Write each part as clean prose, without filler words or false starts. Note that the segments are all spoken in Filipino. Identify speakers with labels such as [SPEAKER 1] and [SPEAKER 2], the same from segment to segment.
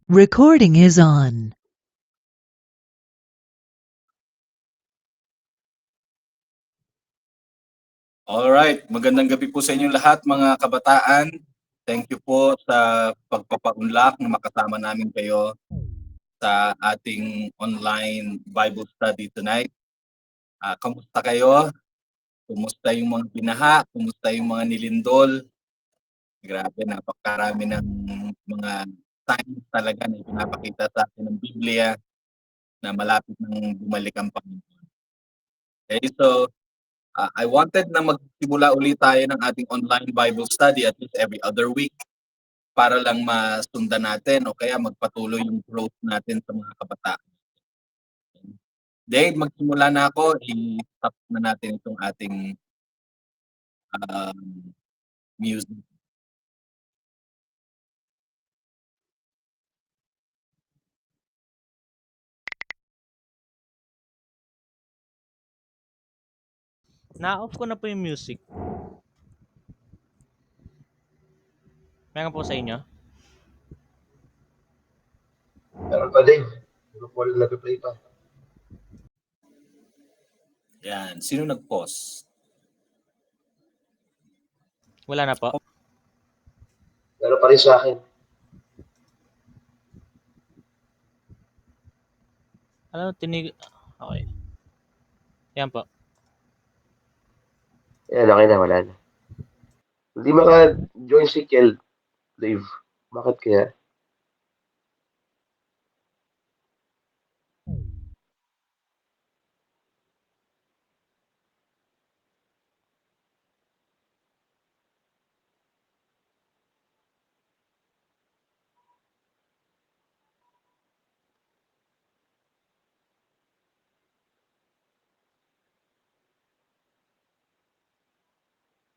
[SPEAKER 1] Recording is on.
[SPEAKER 2] Alright, magandang gabi po sa inyong lahat mga kabataan. Thank you po sa pagpapaunlak na makasama namin kayo sa ating online Bible study tonight. Kamusta kayo? Kumusta yung mga binaha? Kumusta yung mga nilindol? Grabe, napakarami ng mga signs talaga na pinapakita sa atin ng Biblia na malapit nang bumalik ang Panginoon. Okay, so I wanted na magsimula ulit tayo ng ating online Bible study at least every other week para lang masundan natin o kaya magpatuloy yung growth natin sa mga kabataan. Dave, magsimula na ako. I-stop na natin itong ating music.
[SPEAKER 3] Na-off ko na po yung music. Meron po sa inyo?
[SPEAKER 4] Meron pa din. Hindi po nag-play pa.
[SPEAKER 2] Yan. Sino nag-pause?
[SPEAKER 3] Wala na po.
[SPEAKER 4] Meron pa rin sa akin.
[SPEAKER 3] Ano, Okay. Yan po.
[SPEAKER 4] Yan, okay na, wala na. Hindi maka-join si Kel, Dave. Bakit kaya?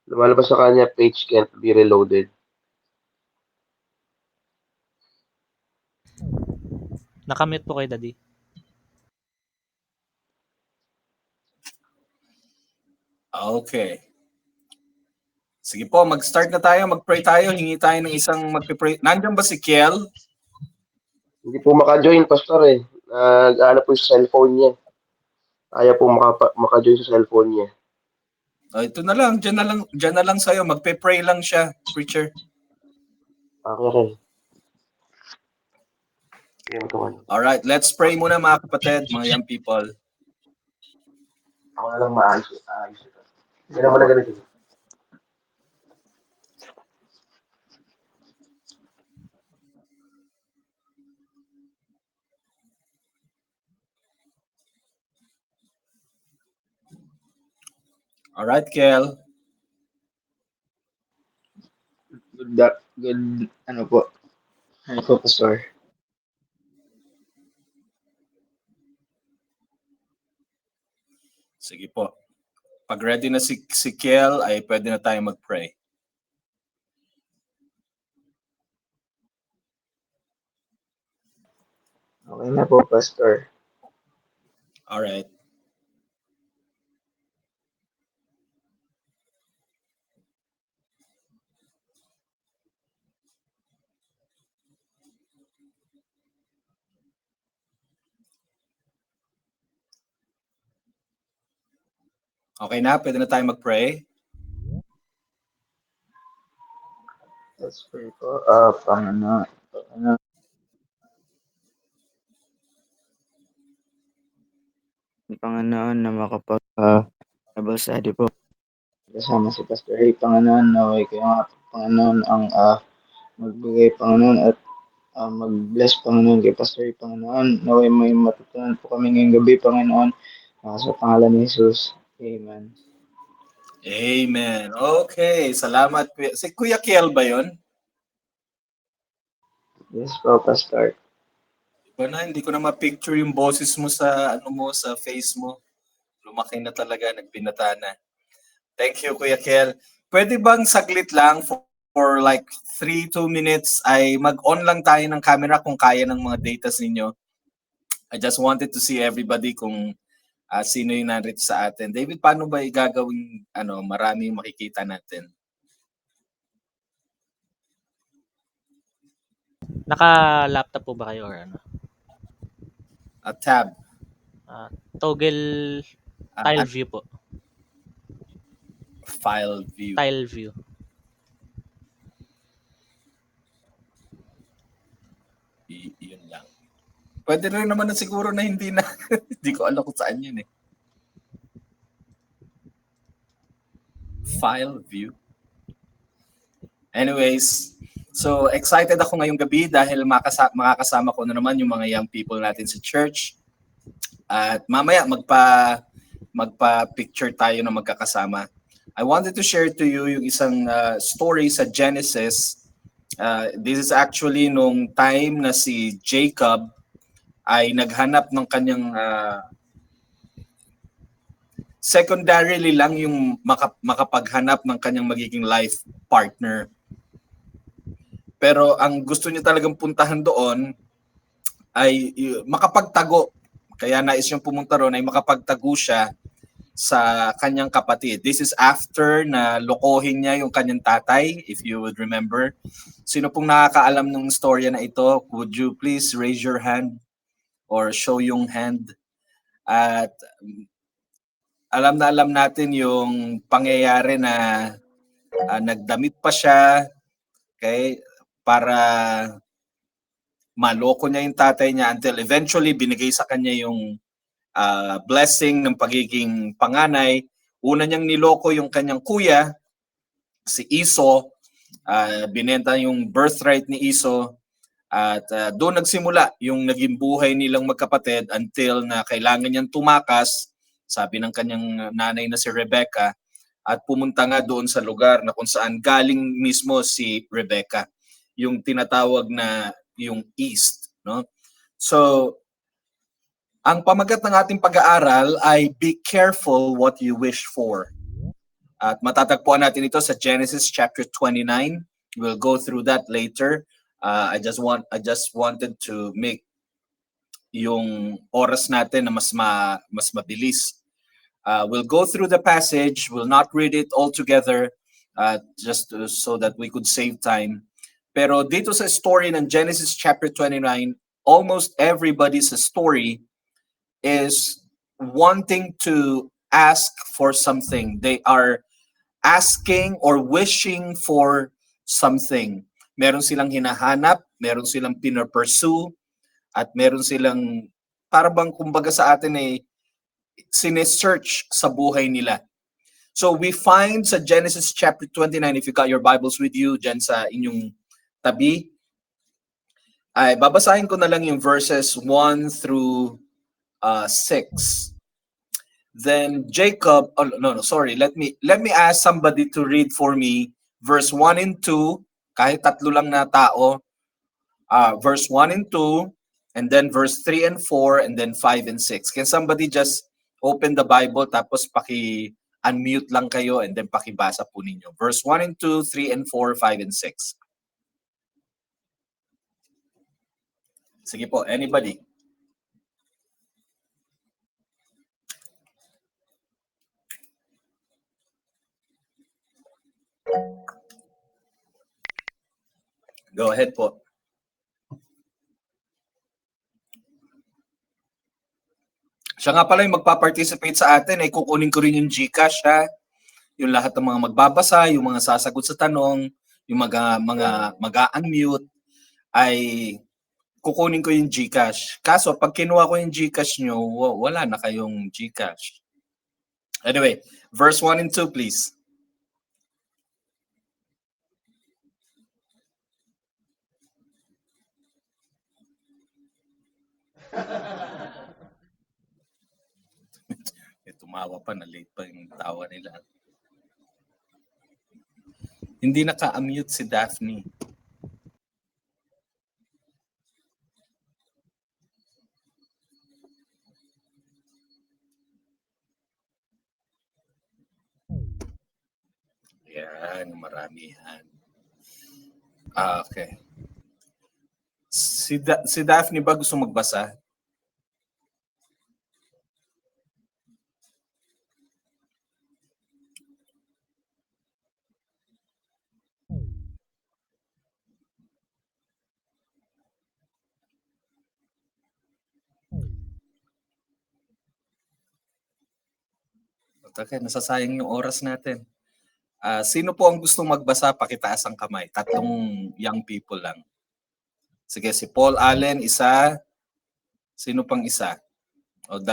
[SPEAKER 4] Lumalabas sa kanya, page can't be reloaded.
[SPEAKER 3] Nakamute po kay Daddy.
[SPEAKER 2] Okay. Sige po, mag-start na tayo. Mag-pray tayo. Hingi tayo ng isang mag-pray. Nandiyan ba si Kiel?
[SPEAKER 4] Hindi po maka-join, Pastor eh. Nag-ano po sa cellphone niya. Ayaw po maka-join sa cellphone niya.
[SPEAKER 2] Ito na lang. Diyan na lang sa'yo. Magpe-pray lang siya, preacher.
[SPEAKER 4] Okay.
[SPEAKER 2] Alright, let's pray muna mga kapatid, mga young people.
[SPEAKER 4] Ako na lang maayos. Hindi naman na ganito.
[SPEAKER 2] Alright, Kel.
[SPEAKER 5] Good, ano po? Ano po, Pastor?
[SPEAKER 2] Sige po. Pag ready na si Kel, ay pwede na tayo mag-pray.
[SPEAKER 5] Okay na po, Pastor.
[SPEAKER 2] Alright. Okay na? Pwede na tayo mag-pray?
[SPEAKER 5] Let's pray po. Panginoon, na makapag-Bible study po. Kasama si Pastor Ray, Panginoon, naway kayo nga, Panginoon, ang magbigay, Panginoon, at mag-bless, Panginoon, kay Pastor Ray, Panginoon. Naway may matutunan po kami ngayong gabi, Panginoon. Sa pangalan ni Jesus. Amen.
[SPEAKER 2] Amen. Okay, salamat. Si Kuya Kel ba yun?
[SPEAKER 5] Yes po, Pastor.
[SPEAKER 2] Iba na, hindi ko na ma-picture yung boses mo sa sa face mo. Lumaki na talaga, nagbinata na. Thank you, Kuya Kel. Pwede bang saglit lang for like 2 minutes ay mag-on lang tayo ng camera kung kaya ng mga data ninyo. I just wanted to see everybody kung sino yung narito sa atin. David, paano ba igagawing marami makikita natin?
[SPEAKER 3] Naka-laptop po ba kayo or ano?
[SPEAKER 2] Tab.
[SPEAKER 3] Toggle tile view po.
[SPEAKER 2] File view.
[SPEAKER 3] Tile view.
[SPEAKER 2] Yun lang. Pwede rin naman na siguro na hindi na. Hindi ko alam kung saan yun eh. File view. Anyways, so excited ako ngayong gabi dahil makakasama ko na naman yung mga young people natin sa church. At mamaya magpa-picture tayo na magkakasama. I wanted to share to you yung isang story sa Genesis. This is actually nung time na si Jacob ay naghanap ng kanyang secondarily lang yung makapaghanap ng kanyang magiging life partner. Pero ang gusto niya talagang puntahan doon ay makapagtago. Kaya nais niyang pumunta roon ay makapagtago siya sa kanyang kapatid. This is after na lokohin niya yung kanyang tatay, if you would remember. Sino pong nakakaalam ng storya na ito? Would you please raise your hand or show yung hand? At alam natin yung pangyayari na nagdamit pa siya, okay, para maloko niya yung tatay niya until eventually binigay sa kanya yung blessing ng pagiging panganay. Una niyang niloko yung kanyang kuya, si Esau. Binenta yung birthright ni Esau. At doon nagsimula yung naging buhay nilang magkapatid until na kailangan niyang tumakas, sabi ng kanyang nanay na si Rebecca, at pumunta nga doon sa lugar na kung saan galing mismo si Rebecca, yung tinatawag na yung East, no? So, ang pamagat ng ating pag-aaral ay be careful what you wish for. At matatagpuan natin ito sa Genesis chapter 29. We'll go through that later. I just wanted to make yung oras natin na mas mabilis. We'll go through the passage. We'll not read it all together so that we could save time. Pero dito sa story ng Genesis chapter 29, almost everybody's story is wanting to ask for something. They are asking or wishing for something. Meron silang hinahanap, meron silang pinapursue, at meron silang, para bang kumbaga sa atin sinesearch sa buhay nila. So we find sa Genesis chapter 29, if you got your Bibles with you, dyan sa inyong tabi, ay babasahin ko na lang yung verses 1 through 6. Then Jacob, let me ask somebody to read for me verse 1 and 2, kahit tatlo lang na tao, verse 1 and 2, and then verse 3 and 4, and then 5 and 6. Can somebody just open the Bible tapos paki-unmute lang kayo and then pakibasa po ninyo. Verse 1 and 2, 3 and 4, 5 and 6. Sige po, anybody? Go ahead po. Siya nga pala yung magpa-participate sa atin, kukunin ko rin yung GCash, ha? Yung lahat ng mga magbabasa, yung mga sasagot sa tanong, yung mga mag-unmute, ay kukunin ko yung GCash. Kaso, pag kinuha ko yung GCash nyo, wala na kayong GCash. Anyway, verse 1 and 2, please. Tumawa pa, na late pa yung tawa nila. Hindi naka-unmute si Daphne. Yan, maramihan. Okay. Si Daphne ba gusto magbasa? Okay, nasasayang yung oras natin. Sino po ang gustong magbasa? Pakitaas ang kamay. 3 young people lang. Sige, si Paul Allen, isa. Sino pang isa? O 2?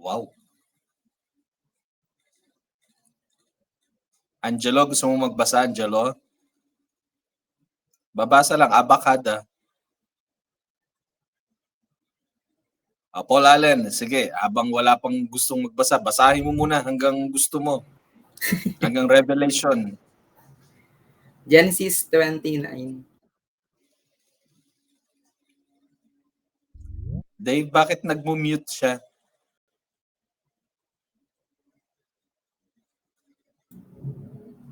[SPEAKER 2] Wow. Angelo, gusto mo magbasa, Angelo? Babasa lang, abakada. Paul Allen, sige, habang wala pang gustong magbasa, basahin mo muna hanggang gusto mo. Hanggang Revelation.
[SPEAKER 6] Genesis 29.
[SPEAKER 2] Dave, bakit nagmo-mute siya?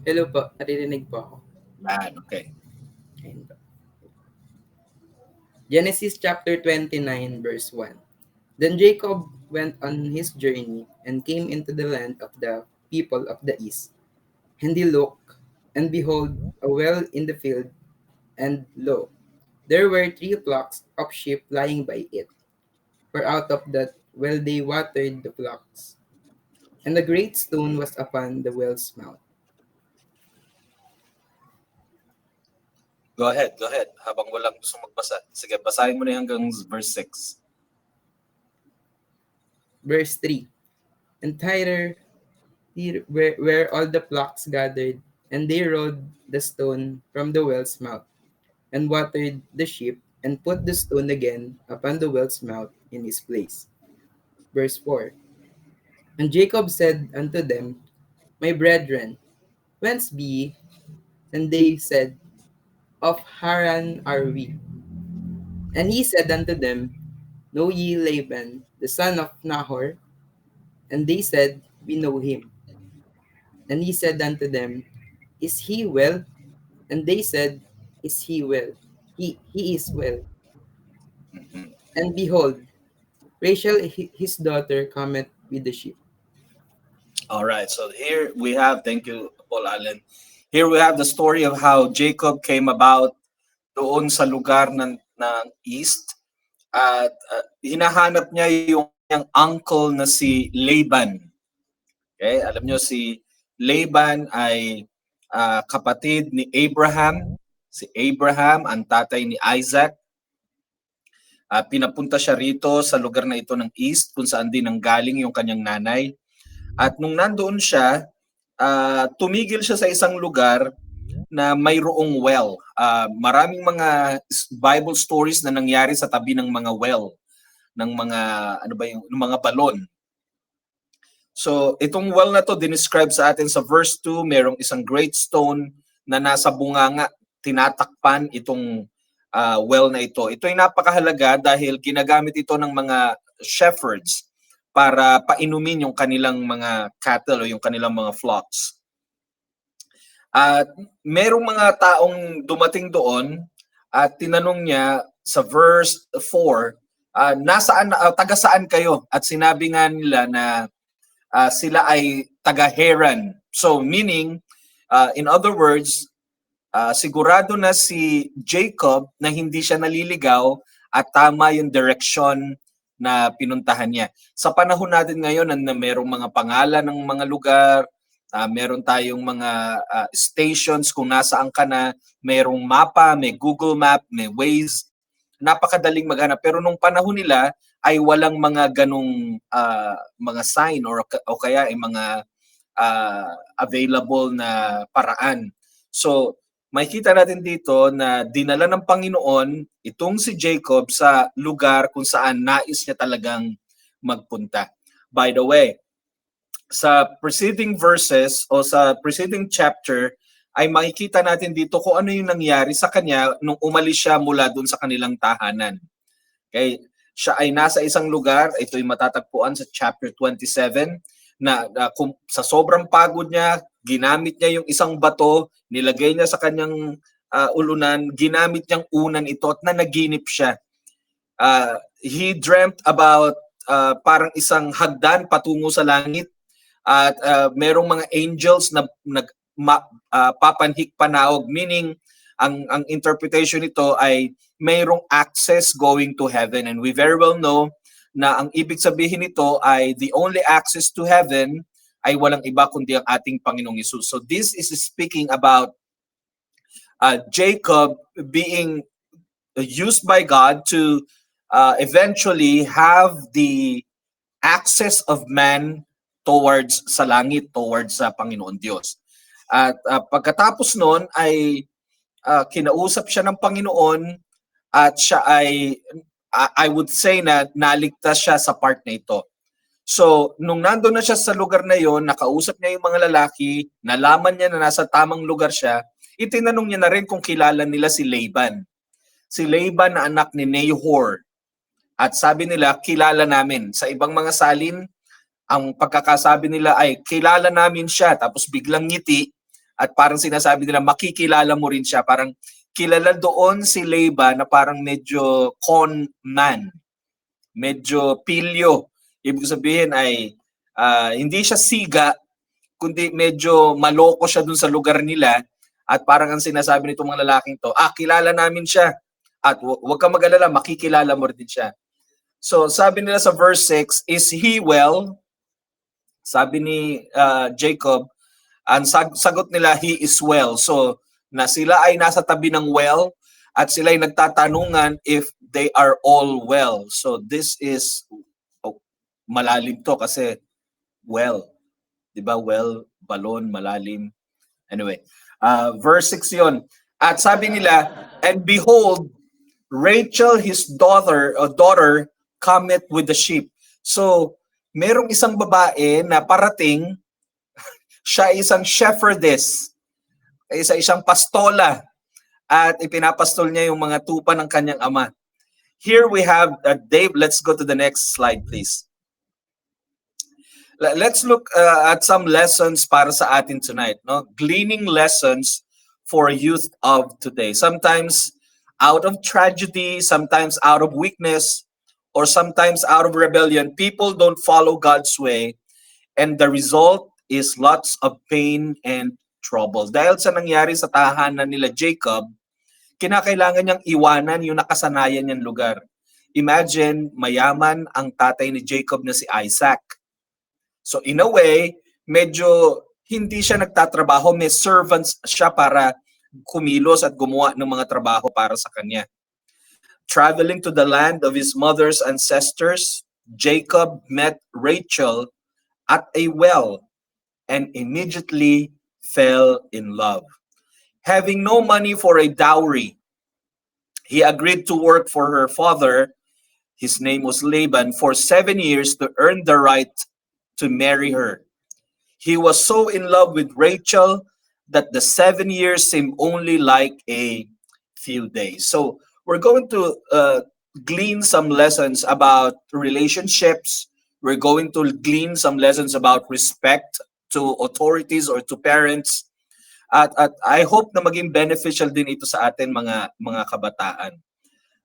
[SPEAKER 6] Hello po, naririnig po ako.
[SPEAKER 2] Okay.
[SPEAKER 6] Ayun po. Genesis chapter 29 verse 1. Then Jacob went on his journey and came into the land of the people of the east. And he looked, and behold, a well in the field, and lo, there were 3 flocks of sheep lying by it. For out of that well they watered the flocks. And a great stone was upon the well's mouth.
[SPEAKER 2] Go ahead. Habang walang gusto magbasa. Sige, basahin mo na hanggang verse 6.
[SPEAKER 6] Verse 3. And Tyre, where all the flocks gathered, and they rolled the stone from the well's mouth, and watered the sheep, and put the stone again upon the well's mouth in his place. Verse 4. And Jacob said unto them, My brethren, whence be ye? And they said, Of Haran are we. And he said unto them, Know ye Laban, the son of Nahor? And they said, We know him. And he said unto them, Is he well? And they said, Is he well? He is well. And behold, Rachel his daughter cometh with the sheep.
[SPEAKER 2] All right, so here we have, thank you, Paul Allen. Here we have the story of how Jacob came about doon sa lugar ng east. At hinahanap niya yung uncle na si Laban. Okay, alam niyo si Laban ay kapatid ni Abraham. Si Abraham, ang tatay ni Isaac. Pinapunta siya rito sa lugar na ito ng east kung saan din nanggaling yung kanyang nanay. At nung nandoon siya, tumigil siya sa isang lugar na mayroong well. Maraming mga Bible stories na nangyari sa tabi ng mga well, ng mga ng mga balon. So itong well na to dinescribe sa atin sa verse 2, merong isang great stone na nasa bunganga, tinatakpan itong well na ito. Ito ay napakahalaga dahil ginagamit ito ng mga shepherds para painumin yung kanilang mga cattle o yung kanilang mga flocks. At merong mga taong dumating doon at tinanong niya sa verse 4, taga saan kayo? At sinabi nga nila na sila ay taga Haran. So meaning, in other words, sigurado na si Jacob na hindi siya naliligaw at tama yung direction na pinuntahan niya. Sa panahon natin ngayon na merong mga pangalan ng mga lugar, meron tayong mga stations kung nasaan ka na, merong mapa, may Google Map, may Waze, napakadaling maghanap. Pero nung panahon nila ay walang mga ganong mga sign o kaya ay mga available na paraan. So, makikita natin dito na dinala ng Panginoon itong si Jacob sa lugar kung saan nais niya talagang magpunta. By the way, sa preceding verses o sa preceding chapter ay makikita natin dito kung ano yung nangyari sa kanya nung umalis siya mula doon sa kanilang tahanan. Okay? Siya ay nasa isang lugar, ito ay matatagpuan sa chapter 27, na sa sobrang pagod niya, ginamit niya yung isang bato, nilagay niya sa kanyang ulunan, ginamit niyang unan ito at nanaginip siya. He dreamt about parang isang hagdan patungo sa langit at merong mga angels na papanhik panaog, meaning ang interpretation nito ay mayroong access going to heaven. And we very well know na ang ibig sabihin nito ay the only access to heaven ay walang iba kundi ang ating Panginoong Hesus. So this is speaking about Jacob being used by God to eventually have the access of man towards sa langit, towards sa Panginoon Diyos. At pagkatapos nun ay kinausap siya ng Panginoon at siya ay, I would say na naligtas siya sa part na ito. So, nung nandun na siya sa lugar na yon, nakausap niya yung mga lalaki, nalaman niya na nasa tamang lugar siya, itinanong niya na rin kung kilala nila si Laban. Si Laban na anak ni Nahor. At sabi nila, kilala namin. Sa ibang mga salin, ang pagkakasabi nila ay, kilala namin siya. Tapos biglang ngiti at parang sinasabi nila, makikilala mo rin siya. Parang kilala doon si Laban na parang medyo con man. Medyo pilyo. Ibig sabihin ay hindi siya siga, kundi medyo maloko siya dun sa lugar nila at parang ang sinasabi nitong mga lalaking to, kilala namin siya at huwag kang mag-alala, makikilala mo rin siya. So sabi nila sa verse 6, is he well? Sabi ni Jacob, ang sagot nila, he is well. So na sila ay nasa tabi ng well at sila ay nagtatanungan if they are all well. So this is malalim to kasi well, 'di ba? Well, balon, malalim. Anyway, verse 6 'yon. At sabi nila, and behold, Rachel his daughter cometh with the sheep. So, merong isang babae na parating, siya isang shepherdess, isang pastola, at ipinapastol niya yung mga tupa ng kanyang ama. Here we have Dave. Let's go to the next slide, please. Let's look at some lessons para sa atin tonight, no? Gleaning lessons for youth of today. Sometimes out of tragedy, sometimes out of weakness, or sometimes out of rebellion, people don't follow God's way, and the result is lots of pain and trouble. Dahil sa nangyari sa tahanan nila Jacob, kinakailangan niyang iwanan yung nakasanayan niyang lugar. Imagine, mayaman ang tatay ni Jacob na si Isaac. So in a way, medyo hindi siya nagtatrabaho, may servants siya para kumilos at gumawa ng mga trabaho para sa kanya. Traveling to the land of his mother's ancestors, Jacob met Rachel at a well and immediately fell in love. Having no money for a dowry, he agreed to work for her father, his name was Laban, for 7 years to earn the right to marry her. He was so in love with Rachel that the 7 years seemed only like a few days. So we're going to glean some lessons about relationships. We're going to glean some lessons about respect to authorities or to parents. At I hope na maging beneficial din ito sa atin mga kabataan.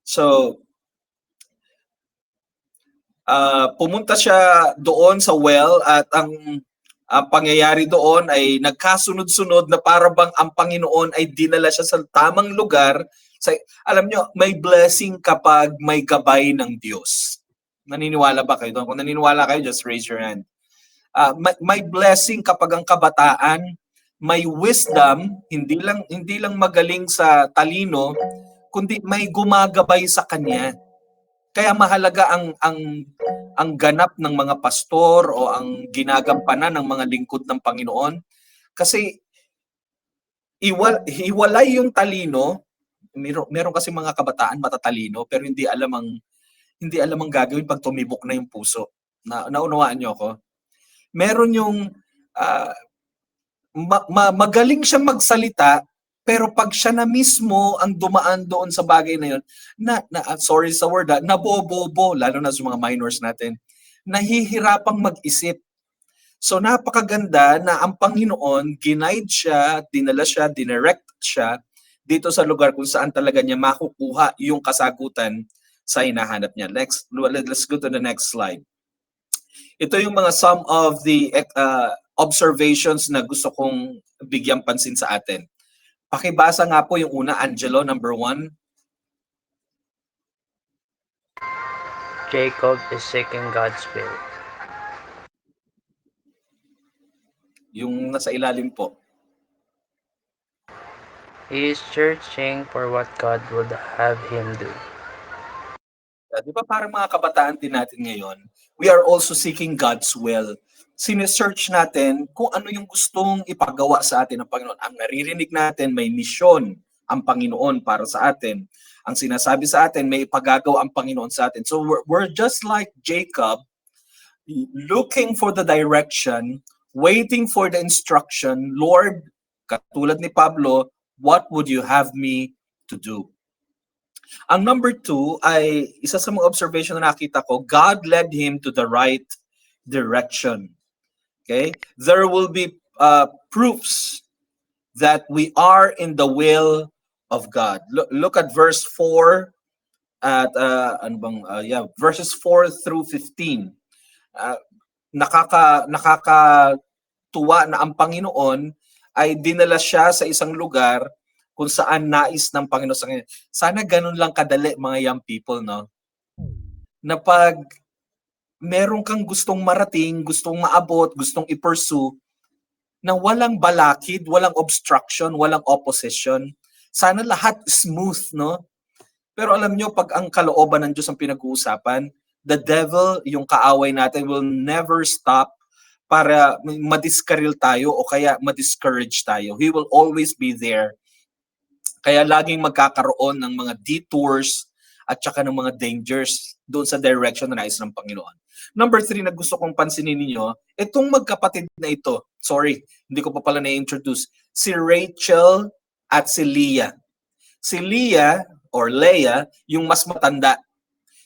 [SPEAKER 2] So pumunta siya doon sa well at ang pangyayari doon ay nagkasunod-sunod na para bang ang Panginoon ay dinala siya sa tamang lugar. Alam nyo, may blessing kapag may gabay ng Diyos. Naniniwala ba kayo doon? Kung naniniwala kayo, just raise your hand. May blessing kapag ang kabataan, may wisdom, hindi lang magaling sa talino, kundi may gumagabay sa kanya. Kaya mahalaga ang ganap ng mga pastor o ang ginagampanan ng mga lingkod ng Panginoon kasi hiwalay yung talino. Meron kasi mga kabataan matatalino pero hindi alam ang gagawin pag tumibok na yung puso. Naunawaan niyo ako? Meron yung magaling siyang magsalita pero pag siya na mismo ang dumaan doon sa bagay na yun, sorry sa word, nabobobo, lalo na sa mga minors natin, nahihirapang mag-isip. So napakaganda na ang Panginoon, ginaid siya, dinala siya, dinirect siya dito sa lugar kung saan talaga niya makukuha yung kasagutan sa hinahanap niya. Let's go to the next slide. Ito yung mga some of the observations na gusto kong bigyang pansin sa atin. Pakibasa nga po yung una, Angelo, number 1.
[SPEAKER 7] Jacob is seeking God's will.
[SPEAKER 2] Yung nasa ilalim po.
[SPEAKER 7] He is searching for what God would have him do.
[SPEAKER 2] Di ba parang mga kabataan din natin ngayon, we are also seeking God's will. Sinesearch natin kung ano yung gustong ipagawa sa atin ng Panginoon. Ang naririnig natin, may misyon ang Panginoon para sa atin. Ang sinasabi sa atin, may ipagagawa ang Panginoon sa atin. So we're just like Jacob, looking for the direction, waiting for the instruction. Lord, katulad ni Pablo, what would you have me to do? Ang number 2 ay isa sa mga observation na nakita ko, God led him to the right direction. Okay? There will be proofs that we are in the will of God. Look at verse 4 at verses 4 through 15. Nakakatuwa na ang Panginoon ay dinala siya sa isang lugar kung saan nais ng Panginoon sa kanya. Sana ganun lang kadali mga young people, no? Na pag meron kang gustong marating, gustong maabot, gustong i-pursue, na walang balakid, walang obstruction, walang opposition. Sana lahat smooth, no? Pero alam nyo, pag ang kalooban ng Diyos ang pinag-uusapan, the devil, yung kaaway natin, will never stop para madiskaril tayo o kaya madiscourage tayo. He will always be there. Kaya laging magkakaroon ng mga detours at saka ng mga dangers doon sa direction na nais ng Panginoon. Number 3 na gusto kong pansinin ninyo, itong magkapatid na ito, sorry, hindi ko pa pala na-introduce, si Rachel at si Leah. Si Leah, or Leah, yung mas matanda.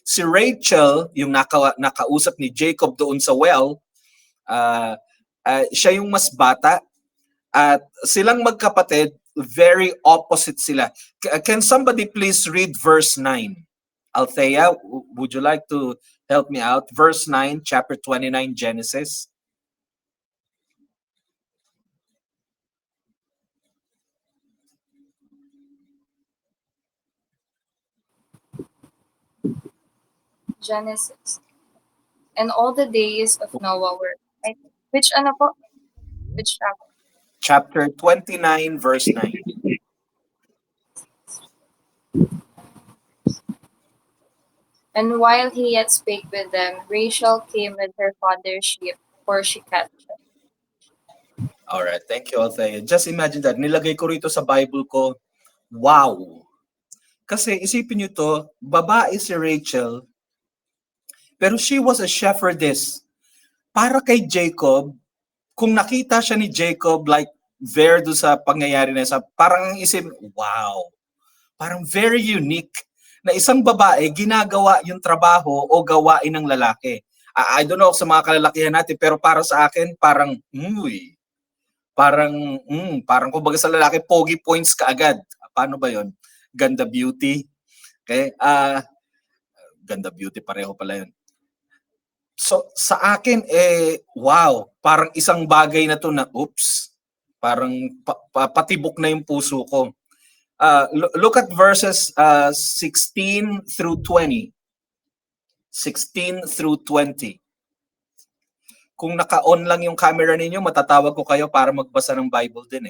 [SPEAKER 2] Si Rachel, yung nakausap ni Jacob doon sa well, siya yung mas bata. At silang magkapatid, very opposite sila. Can somebody please read verse 9? Althea, would you like to help me out? Verse 9, chapter 29, Genesis.
[SPEAKER 8] Genesis. And all the days of Noah were... Which ano po? Which chapter?
[SPEAKER 2] Chapter 29, verse 9.
[SPEAKER 8] And while he yet spake with them, Rachel came with her father's sheep, for she kept them.
[SPEAKER 2] Alright, thank you, Althea. Just imagine that. Nilagay ko rito sa Bible ko, wow! Kasi isipin nyo to, babae si Rachel, pero she was a shepherdess. Para kay Jacob, kung nakita siya ni Jacob like there do sa pangyayari na sa parang isip, wow, parang very unique na isang babae ginagawa yung trabaho o gawain ng lalaki. I don't know sa mga kalalakihan natin, pero para sa akin parang parang kumbaga sa lalaki pogi points kaagad. Paano ba yon? Ganda beauty. Okay? Ganda beauty pareho pala yun. So sa akin wow, parang isang bagay na to na oops, parang patibok na yung puso ko. Look at verses 16 through 20. 16 through 20. Kung naka-on lang yung camera ninyo, matatawag ko kayo para magbasa ng Bible din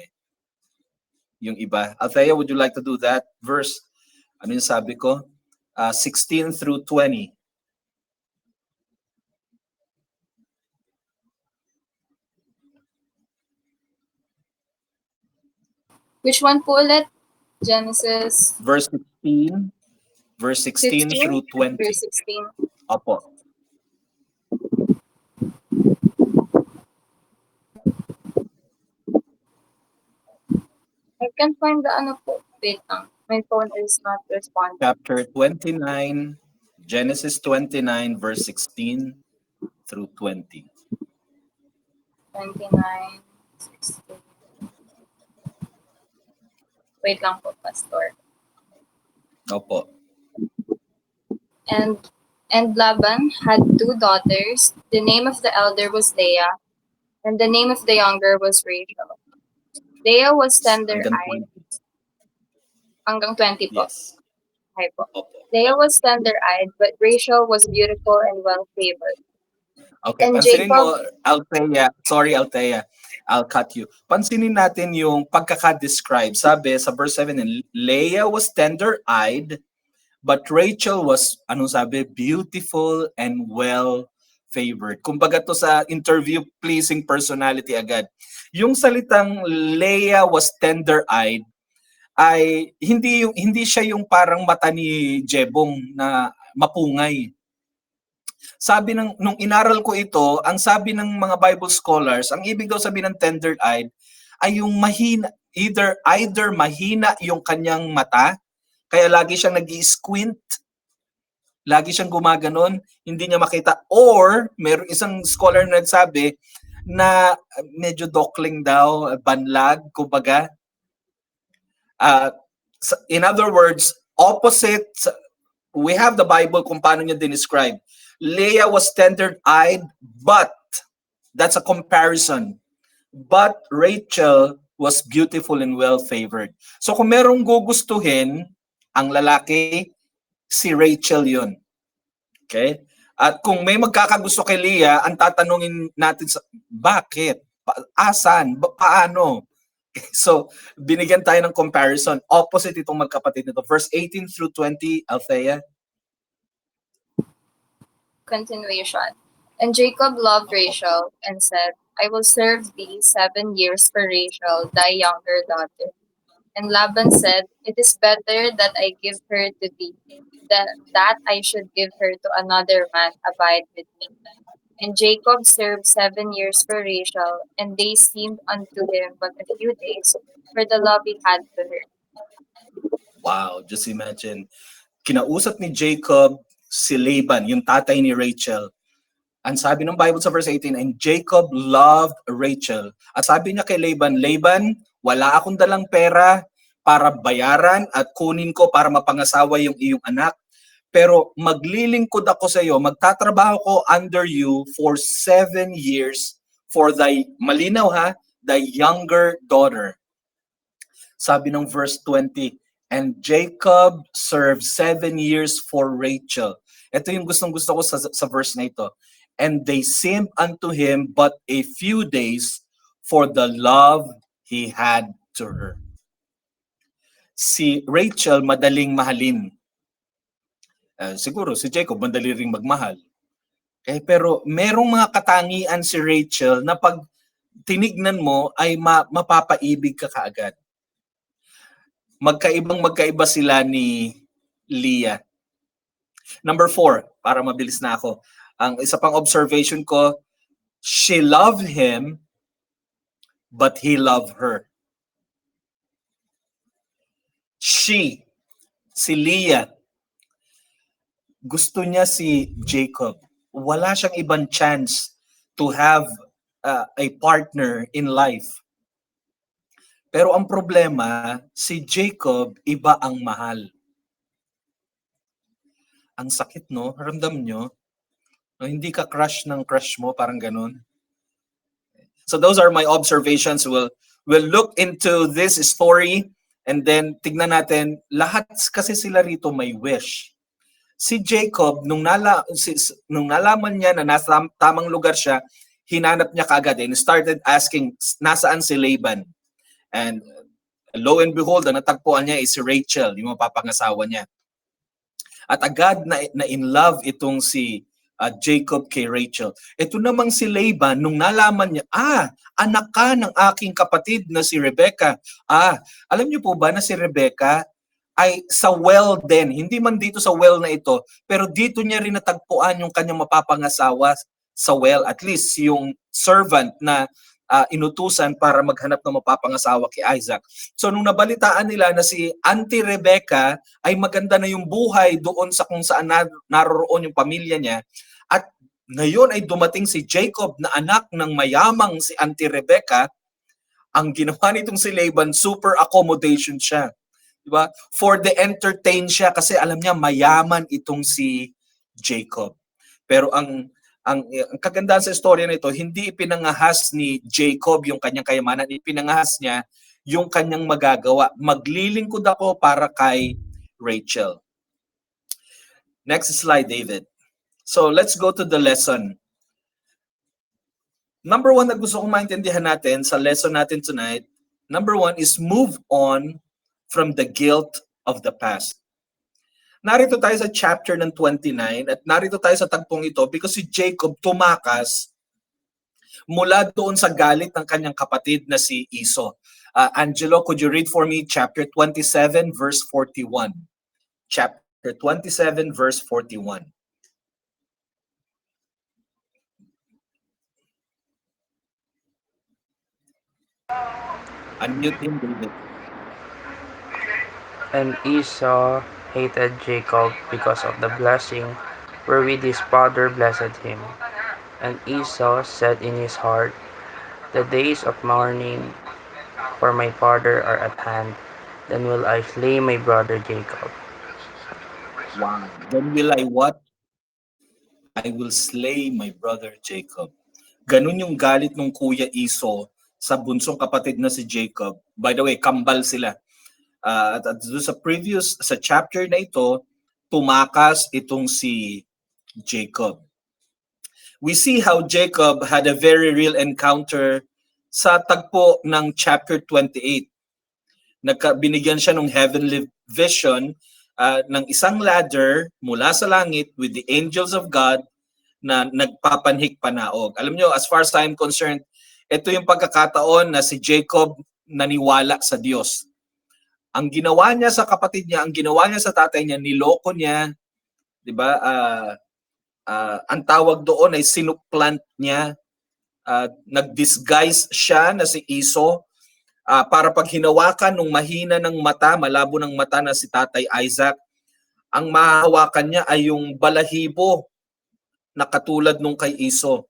[SPEAKER 2] yung iba. Althea, would you like to do that? Verse, ano yung sabi ko? 16 through 20.
[SPEAKER 8] Which one po ulit? Genesis
[SPEAKER 2] Verse 16 through 20.
[SPEAKER 8] Verse 16.
[SPEAKER 2] Opo.
[SPEAKER 8] I can't find the ano po. Wait lang. My phone is not responding.
[SPEAKER 2] Chapter 29, Genesis 29, verse 16 through 20.
[SPEAKER 8] 29, 16. Wait lang po, Pastor.
[SPEAKER 2] Opo.
[SPEAKER 8] And Laban had 2 daughters. The name of the elder was Leah, and the name of the younger was Rachel. Leah was tender-eyed. Hanggang 20 po.
[SPEAKER 2] Yes.
[SPEAKER 8] Hi po.
[SPEAKER 2] Opo.
[SPEAKER 8] Leah was tender-eyed, but Rachel was beautiful and well-favored.
[SPEAKER 2] Okay,
[SPEAKER 8] And
[SPEAKER 2] pansinin mo,
[SPEAKER 8] Jacob,
[SPEAKER 2] Althea, sorry Althea, I'll cut you. Pansinin natin yung pagkaka-describe. Sabi sa verse 7, Leah was tender-eyed, but Rachel was, anong sabi, beautiful and well-favored. Kumbaga to sa interview, pleasing personality agad. Yung salitang Leah was tender-eyed, ay hindi siya yung parang mata ni Jebong na mapungay. Sabi nung inaral ko ito, ang sabi ng mga Bible scholars, ang ibig daw sabihin ng tender-eyed ay yung mahina, either mahina yung kanyang mata, kaya lagi siyang nag-i-squint, lagi siyang gumaganon, hindi niya makita, or meron isang scholar na nagsabi na medyo dokling daw, banlag, kumbaga. In other words, opposite, we have the Bible kung paano niya dinescribe. Leah was tender-eyed, but, that's a comparison, but Rachel was beautiful and well-favored. So kung merong gugustuhin, ang lalaki, si Rachel yun. Okay? At kung may magkakagusto kay Leah, ang tatanungin natin sa, bakit? Asan? Paano? So, binigyan tayo ng comparison. Opposite itong magkapatid nito. Verse 18 through 20, Althea.
[SPEAKER 8] continuation. And Jacob loved Rachel and said, I will serve thee 7 years for Rachel, thy younger daughter. And Laban said, It is better that I give her to thee, that I should give her to another man abide with me. And Jacob served 7 years for Rachel, and they seemed unto him but a few days, for the love he had to her.
[SPEAKER 2] Wow, just imagine. Kinausap ni Jacob si Laban, yung tatay ni Rachel. Ang sabi ng Bible sa verse 18, and Jacob loved Rachel. At sabi niya kay Laban, Laban, wala akong dalang pera para bayaran at kunin ko para mapangasawa yung iyong anak. Pero maglilingkod ako sa iyo, magtatrabaho ko under you for 7 years for thy, malinaw ha, thy younger daughter. Sabi ng verse 20, and Jacob served 7 years for Rachel. Ito yung gustong-gusto ko sa verse na ito. And they seemed unto him but a few days for the love he had to her. Si Rachel madaling mahalin. Siguro si Jacob madali ring magmahal. Okay, pero merong mga katangian si Rachel na pag tinignan mo ay mapapaibig ka kaagad. Magkaiba sila ni Leah. Number 4, para mabilis na ako. Ang isa pang observation ko, she loved him, but he loved her. Si Leah, gusto niya si Jacob. Wala siyang ibang chance to have a partner in life. Pero ang problema, si Jacob, iba ang mahal. Ang sakit, no? Ramdam nyo? No, hindi ka crush ng crush mo, parang ganun. So those are my observations. We'll look into this story and then tignan natin, lahat kasi sila rito may wish. Si Jacob, nung nalaman niya na nasa tamang lugar siya, hinanap niya kaagad and started asking, nasaan si Laban? And lo and behold, ang natagpuan niya is si Rachel, yung mapapangasawa niya. At agad na in love itong si Jacob kay Rachel. Ito namang si Laban, nung nalaman niya, anak ka ng aking kapatid na si Rebecca. Alam niyo po ba na si Rebecca ay sa well din, hindi man dito sa well na ito, pero dito niya rin natagpuan yung kanyang mapapangasawa sa well, at least yung servant na inutusan para maghanap ng mapapangasawa kay Isaac. So nung nabalitaan nila na si Auntie Rebecca ay maganda na yung buhay doon sa kung saan naroroon yung pamilya niya, at ngayon ay dumating si Jacob na anak ng mayamang si Auntie Rebecca, ang ginawa nitong si Laban, super accommodation siya. Diba? For the entertain siya kasi alam niya mayaman itong si Jacob. Pero ang kagandahan sa istorya nito, hindi ipinangahas ni Jacob yung kanyang kayamanan, ipinangahas niya yung kanyang magagawa. Maglilingkod ako para kay Rachel. Next slide, David. So let's go to the lesson. Number one na gusto kong maintindihan natin sa lesson natin tonight, number one is move on from the guilt of the past. Narito tayo sa chapter ng 29 at narito tayo sa tagpong ito because si Jacob tumakas mula doon sa galit ng kanyang kapatid na si Esau. Angelo, could you read for me chapter 27 verse 41? Chapter 27 verse 41. Unmute him, David.
[SPEAKER 7] And Esau hated Jacob because of the blessing wherewith his father blessed him. And Esau said in his heart, The days of mourning for my father are at hand. Then will I slay my brother Jacob.
[SPEAKER 2] Wow. Then will I what? I will slay my brother Jacob. Ganun yung galit ng kuya Esau sa bunsong kapatid na si Jacob. By the way, kambal sila. At sa chapter na ito, tumakas itong si Jacob. We see how Jacob had a very real encounter sa tagpo ng chapter 28. Binigyan siya ng heavenly vision ng isang ladder mula sa langit with the angels of God na nagpapanhik panaog. Alam nyo, as far as I'm concerned, ito yung pagkakataon na si Jacob naniwala sa Diyos. Ang ginawa niya sa kapatid niya, ang ginawa niya sa tatay niya, niloko niya, 'di ba? Ang tawag doon ay sinuplant niya. Nag-disguise siya na si Esau para pag hinawakan ng mahina ng mata, malabo ng mata na si Tatay Isaac, ang mahahawakan niya ay yung balahibo na katulad nung kay Esau.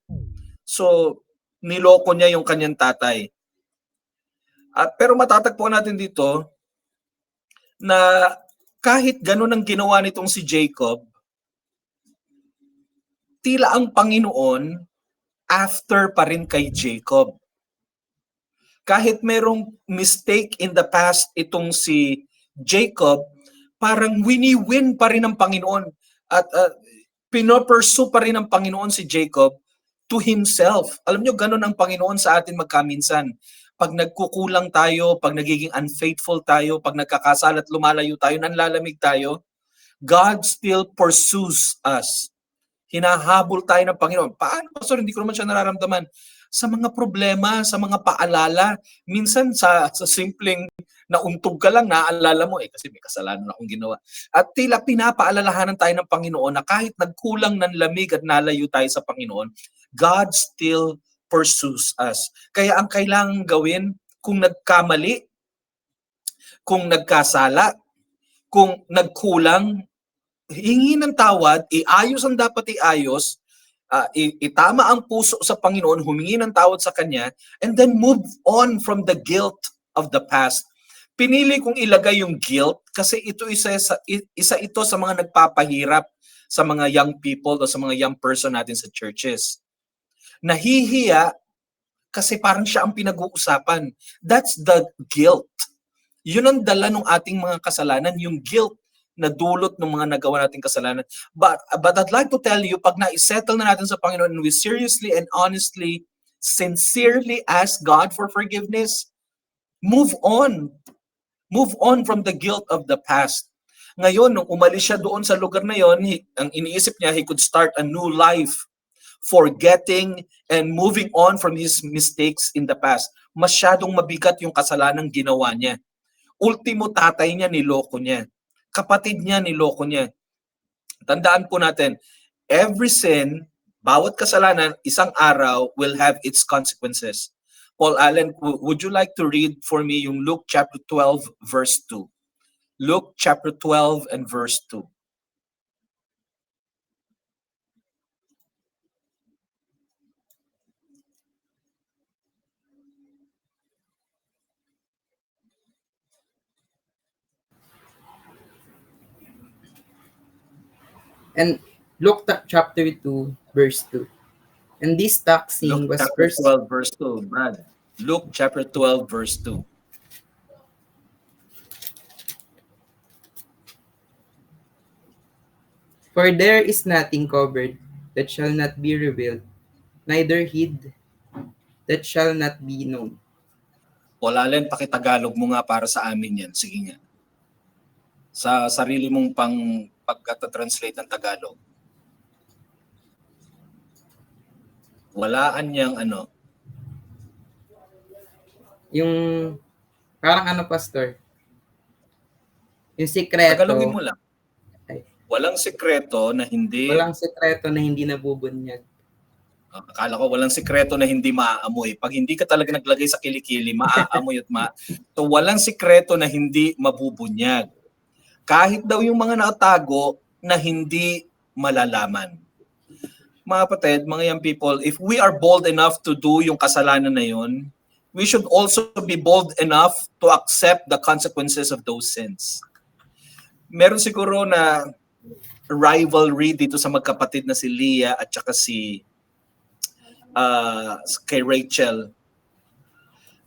[SPEAKER 2] So, niloko niya yung kanyang tatay. Pero matatagpuan natin dito na kahit ganun ang ginawa nitong si Jacob, tila ang Panginoon after pa rin kay Jacob. Kahit merong mistake in the past itong si Jacob, parang wini-win pa rin ng Panginoon at pinopursue pa rin ng Panginoon si Jacob to himself. Alam nyo, ganun ang Panginoon sa atin magkaminsan. Pag nagkukulang tayo, pag nagiging unfaithful tayo, pag nagkakasala at lumalayo tayo, nanlalamig tayo, God still pursues us. Hinahabol tayo ng Panginoon. Paano, Pastor? Hindi ko naman siya nararamdaman. Sa mga problema, sa mga paalala, minsan sa simpleng nauntog ka lang, naaalala mo, kasi may kasalanan akong ginawa. At tila pinapaalalahanan tayo ng Panginoon na kahit nagkulang ng lamig at nalayo tayo sa Panginoon, God still pursues us. Kaya ang kailangang gawin, kung nagkamali, kung nagkasala, kung nagkulang, hingi ng tawad, iayos ang dapat iayos, itama ang puso sa Panginoon, humingi ng tawad sa Kanya, and then move on from the guilt of the past. Pinili kong ilagay yung guilt kasi ito isa ito sa mga nagpapahirap sa mga young people o sa mga young person natin sa churches. Nahihiya kasi parang siya ang pinag-uusapan. That's the guilt. Yun ang dala ng ating mga kasalanan, yung guilt na dulot ng mga nagawa nating kasalanan. But I'd like to tell you, pag na-settle na natin sa Panginoon and we seriously and honestly, sincerely ask God for forgiveness, move on. Move on from the guilt of the past. Ngayon, nung umalis siya doon sa lugar na yon, ang iniisip niya, he could start a new life, forgetting and moving on from his mistakes in the past. Masyadong mabigat yung kasalanang ginawa niya. Ultimo, tatay niya, niloko niya. Kapatid niya, niloko niya. Tandaan po natin, every sin, bawat kasalanan, isang araw will have its consequences. Paul Allen, would you like to read for me yung Luke chapter 12 verse 2? Luke chapter 12 and verse 2.
[SPEAKER 6] And Luke chapter 2, verse 2. And this taxing
[SPEAKER 2] Luke
[SPEAKER 6] was
[SPEAKER 2] chapter
[SPEAKER 6] first...
[SPEAKER 2] 12 verse 2, Brad. Luke chapter 12 verse 2.
[SPEAKER 6] For there is nothing covered that shall not be revealed, neither hid that shall not be known.
[SPEAKER 2] Wala Len, pakitagalog mo nga para sa amin yan. Sige nga. Sa sarili mong pagkata-translate ng Tagalog. Walaan niyang ano.
[SPEAKER 6] Yung, parang ano, Pastor? Yung sikreto.
[SPEAKER 2] Tagalogin mo lang.
[SPEAKER 6] Ay.
[SPEAKER 2] Walang sikreto na hindi...
[SPEAKER 6] Walang sikreto na hindi nabubunyag.
[SPEAKER 2] Akala ko walang sikreto na hindi maaamoy. Pag hindi ka talaga naglagay sa kilikili, maaamoy at So walang sikreto na hindi mabubunyag. Kahit daw yung mga nakatago na hindi malalaman. Mga kapatid, mga young people, if we are bold enough to do yung kasalanan na yun, we should also be bold enough to accept the consequences of those sins. Meron siguro na rivalry dito sa magkapatid na si Leah at saka si kay Rachel.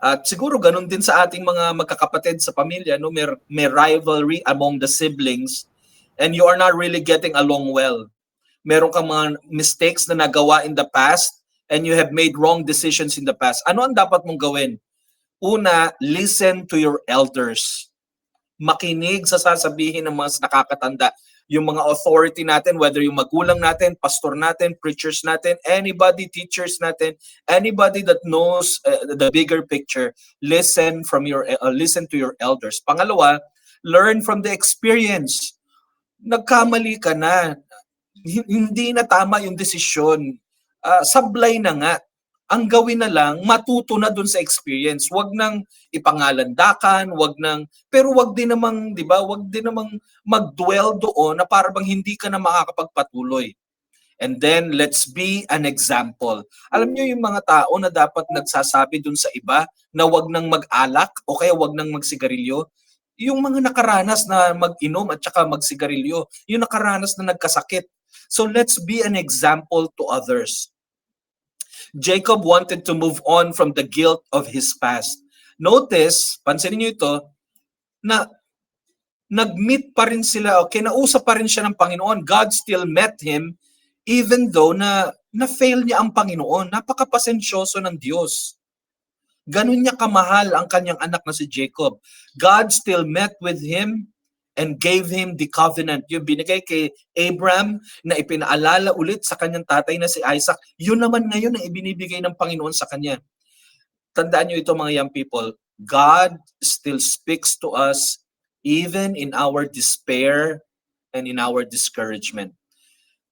[SPEAKER 2] At siguro ganun din sa ating mga magkakapatid sa pamilya, no? May rivalry among the siblings and you are not really getting along well. Meron kang mga mistakes na nagawa in the past and you have made wrong decisions in the past. Ano ang dapat mong gawin? Una, listen to your elders. Makinig sa sasabihin ng mga nakakatanda. Yung mga authority natin, whether yung magulang natin, pastor natin, preachers natin, anybody, teachers natin, anybody that knows the bigger picture, listen to your elders. Pangalawa, learn from the experience. Nagkamali ka na. Hindi na tama yung desisyon. Sablay na nga. Ang gawin na lang, matuto na dun sa experience. Wag nang ipangalandakan, pero wag din namang, 'di ba? Wag din namang mag-dwell doon na para bang hindi ka na makakapagpatuloy. And then let's be an example. Alam niyo yung mga tao na dapat nagsasabi dun sa iba na wag nang mag-alak o kaya wag nang magsigarilyo, yung mga nakaranas na mag-inom at saka magsigarilyo, yung nakaranas na nagkasakit. So let's be an example to others. Jacob wanted to move on from the guilt of his past. Notice, pansinin niyo ito, na nag-meet pa rin sila, o kinausap pa rin siya ng Panginoon. God still met him even though na-fail niya ang Panginoon. Napakapasensyoso ng Diyos. Ganun niya kamahal ang kanyang anak na si Jacob. God still met with him and gave him the covenant. Yung binigay kay Abraham na ipinaalala ulit sa kanyang tatay na si Isaac, yun naman ngayon ang ibinibigay ng Panginoon sa kanya. Tandaan nyo ito mga young people, God still speaks to us even in our despair and in our discouragement.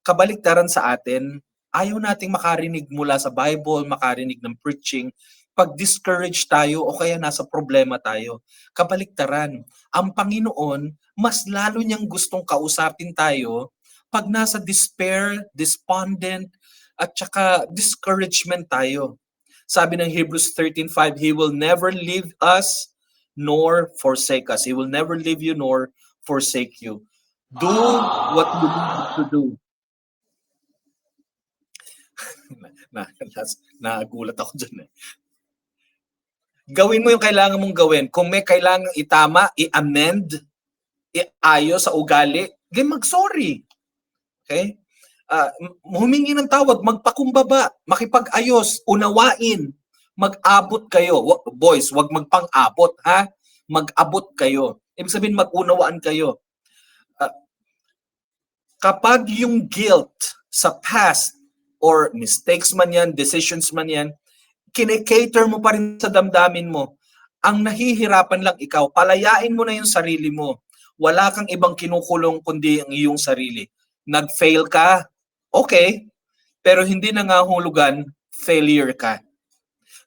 [SPEAKER 2] Kabaliktaran sa atin, ayaw nating makarinig mula sa Bible, makarinig ng preaching, pag discouraged tayo o kaya nasa problema tayo. Kabaliktaran, ang Panginoon, mas lalo niyang gustong kausapin tayo pag nasa despair, despondent, at saka discouragement tayo. Sabi ng Hebrews 13:5, He will never leave us nor forsake us. He will never leave you nor forsake you. Do what you need to do. Nagulat ako dyan eh. Gawin mo yung kailangan mong gawin. Kung may kailangang itama, i-amend, iayos sa ugali, mag-sorry. Okay? Humingi ng tawad, magpakumbaba, makipag-ayos, unawain, mag-abot kayo. Boys, wag magpang-abot, ha? Mag-abot kayo. Ibig sabihin, mag-unawaan kayo. Kapag yung guilt sa past or mistakes man yan, decisions man yan, kinikater mo pa rin sa damdamin mo. Ang nahihirapan lang ikaw, palayain mo na yung sarili mo. Wala kang ibang kinukulong kundi ang iyong sarili. Nag-fail ka, okay, pero hindi na nga hulugan, failure ka.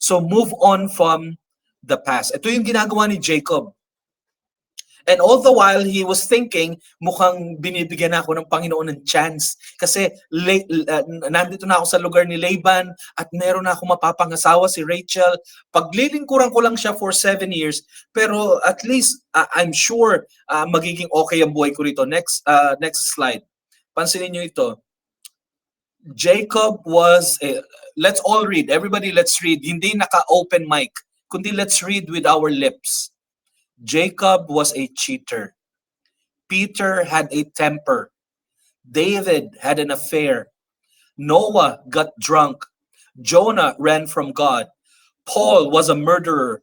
[SPEAKER 2] So move on from the past. Ito yung ginagawa ni Jacob. And all the while, he was thinking, mukhang binibigyan ako ng Panginoon ng chance. Kasi nandito na ako sa lugar ni Laban at meron na ako mapapangasawa si Rachel. Paglilingkuran ko lang siya for 7 years, pero at least I'm sure magiging okay ang buhay ko rito. Next slide. Pansinin niyo ito. Jacob was, let's all read. Everybody, let's read. Hindi naka-open mic, kundi let's read with our lips. Jacob was a cheater. Peter had a temper. David had an affair. Noah got drunk. Jonah ran from God. Paul was a murderer.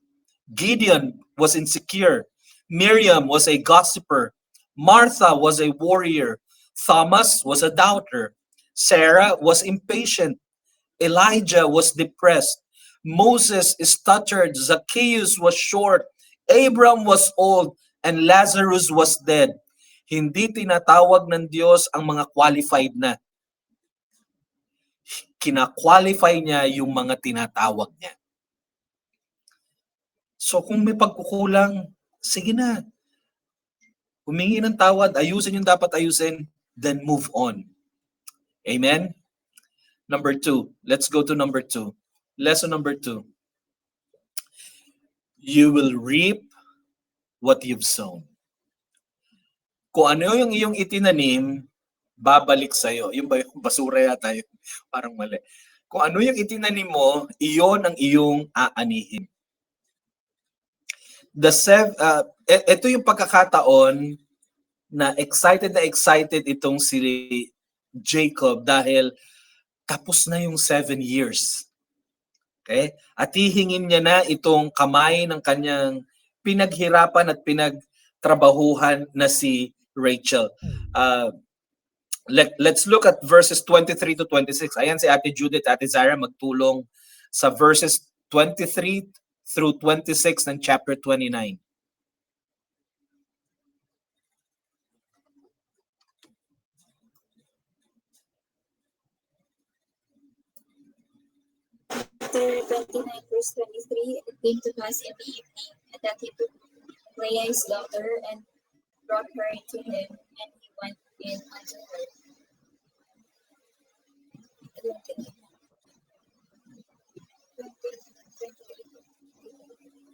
[SPEAKER 2] Gideon was insecure. Miriam was a gossiper. Martha was a warrior. Thomas was a doubter. Sarah was impatient. Elijah was depressed. Moses stuttered. Zacchaeus was short. Abram was old. And Lazarus was dead. Hindi tinatawag ng Diyos ang mga qualified na. Kina-qualify niya yung mga tinatawag niya. So kung may pagkukulang, sige na. Humingi ng tawad, ayusin yung dapat ayusin, then move on. Amen? Number 2. Let's go to number 2. Lesson number 2. You will reap what you've sown. Kung ano yung iyong itinanim, babalik sa'yo. Yung basura yata yun. Parang mali. Kung ano yung itinanim mo, iyon ang iyong aanihin. Ito yung pagkakataon na excited itong si Jacob dahil tapos na yung 7 years. Okay? At hihingin niya na itong kamay ng kanyang pinaghirapan at pinagtrabahuhan na si Rachel. Let's look at verses 23 to 26. Ayan si Ate Judith, Ate Zara magtulong sa verses 23 through 26 ng chapter 29.
[SPEAKER 9] Chapter 29, verse 23, it came to pass in the evening that he took Leah his daughter and brought her to him, and he went in unto her.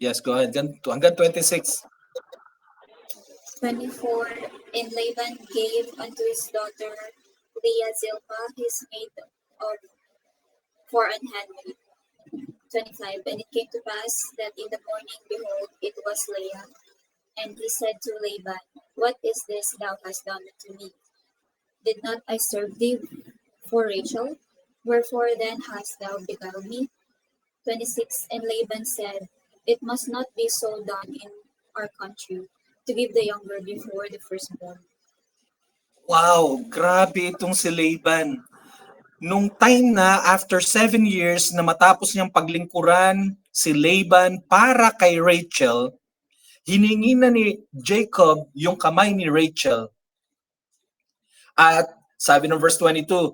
[SPEAKER 2] Yes, go ahead. Hanggang 26.
[SPEAKER 9] 24, and Laban gave unto his daughter Leah Zilpah, his maid, for an handmaid. 25, and it came to pass that in the morning, behold, it was Leah. And he said to Laban, What is this thou hast done to me? Did not I serve thee for Rachel? Wherefore then hast thou beguiled me? 26, and Laban said, It must not be so done in our country, to give the younger before the firstborn.
[SPEAKER 2] Wow, grabe itong si Laban. Nung time na after 7 years na matapos niyang paglingkuran si Laban para kay Rachel, hiningi na ni Jacob yung kamay ni Rachel. At sabi ng verse 22,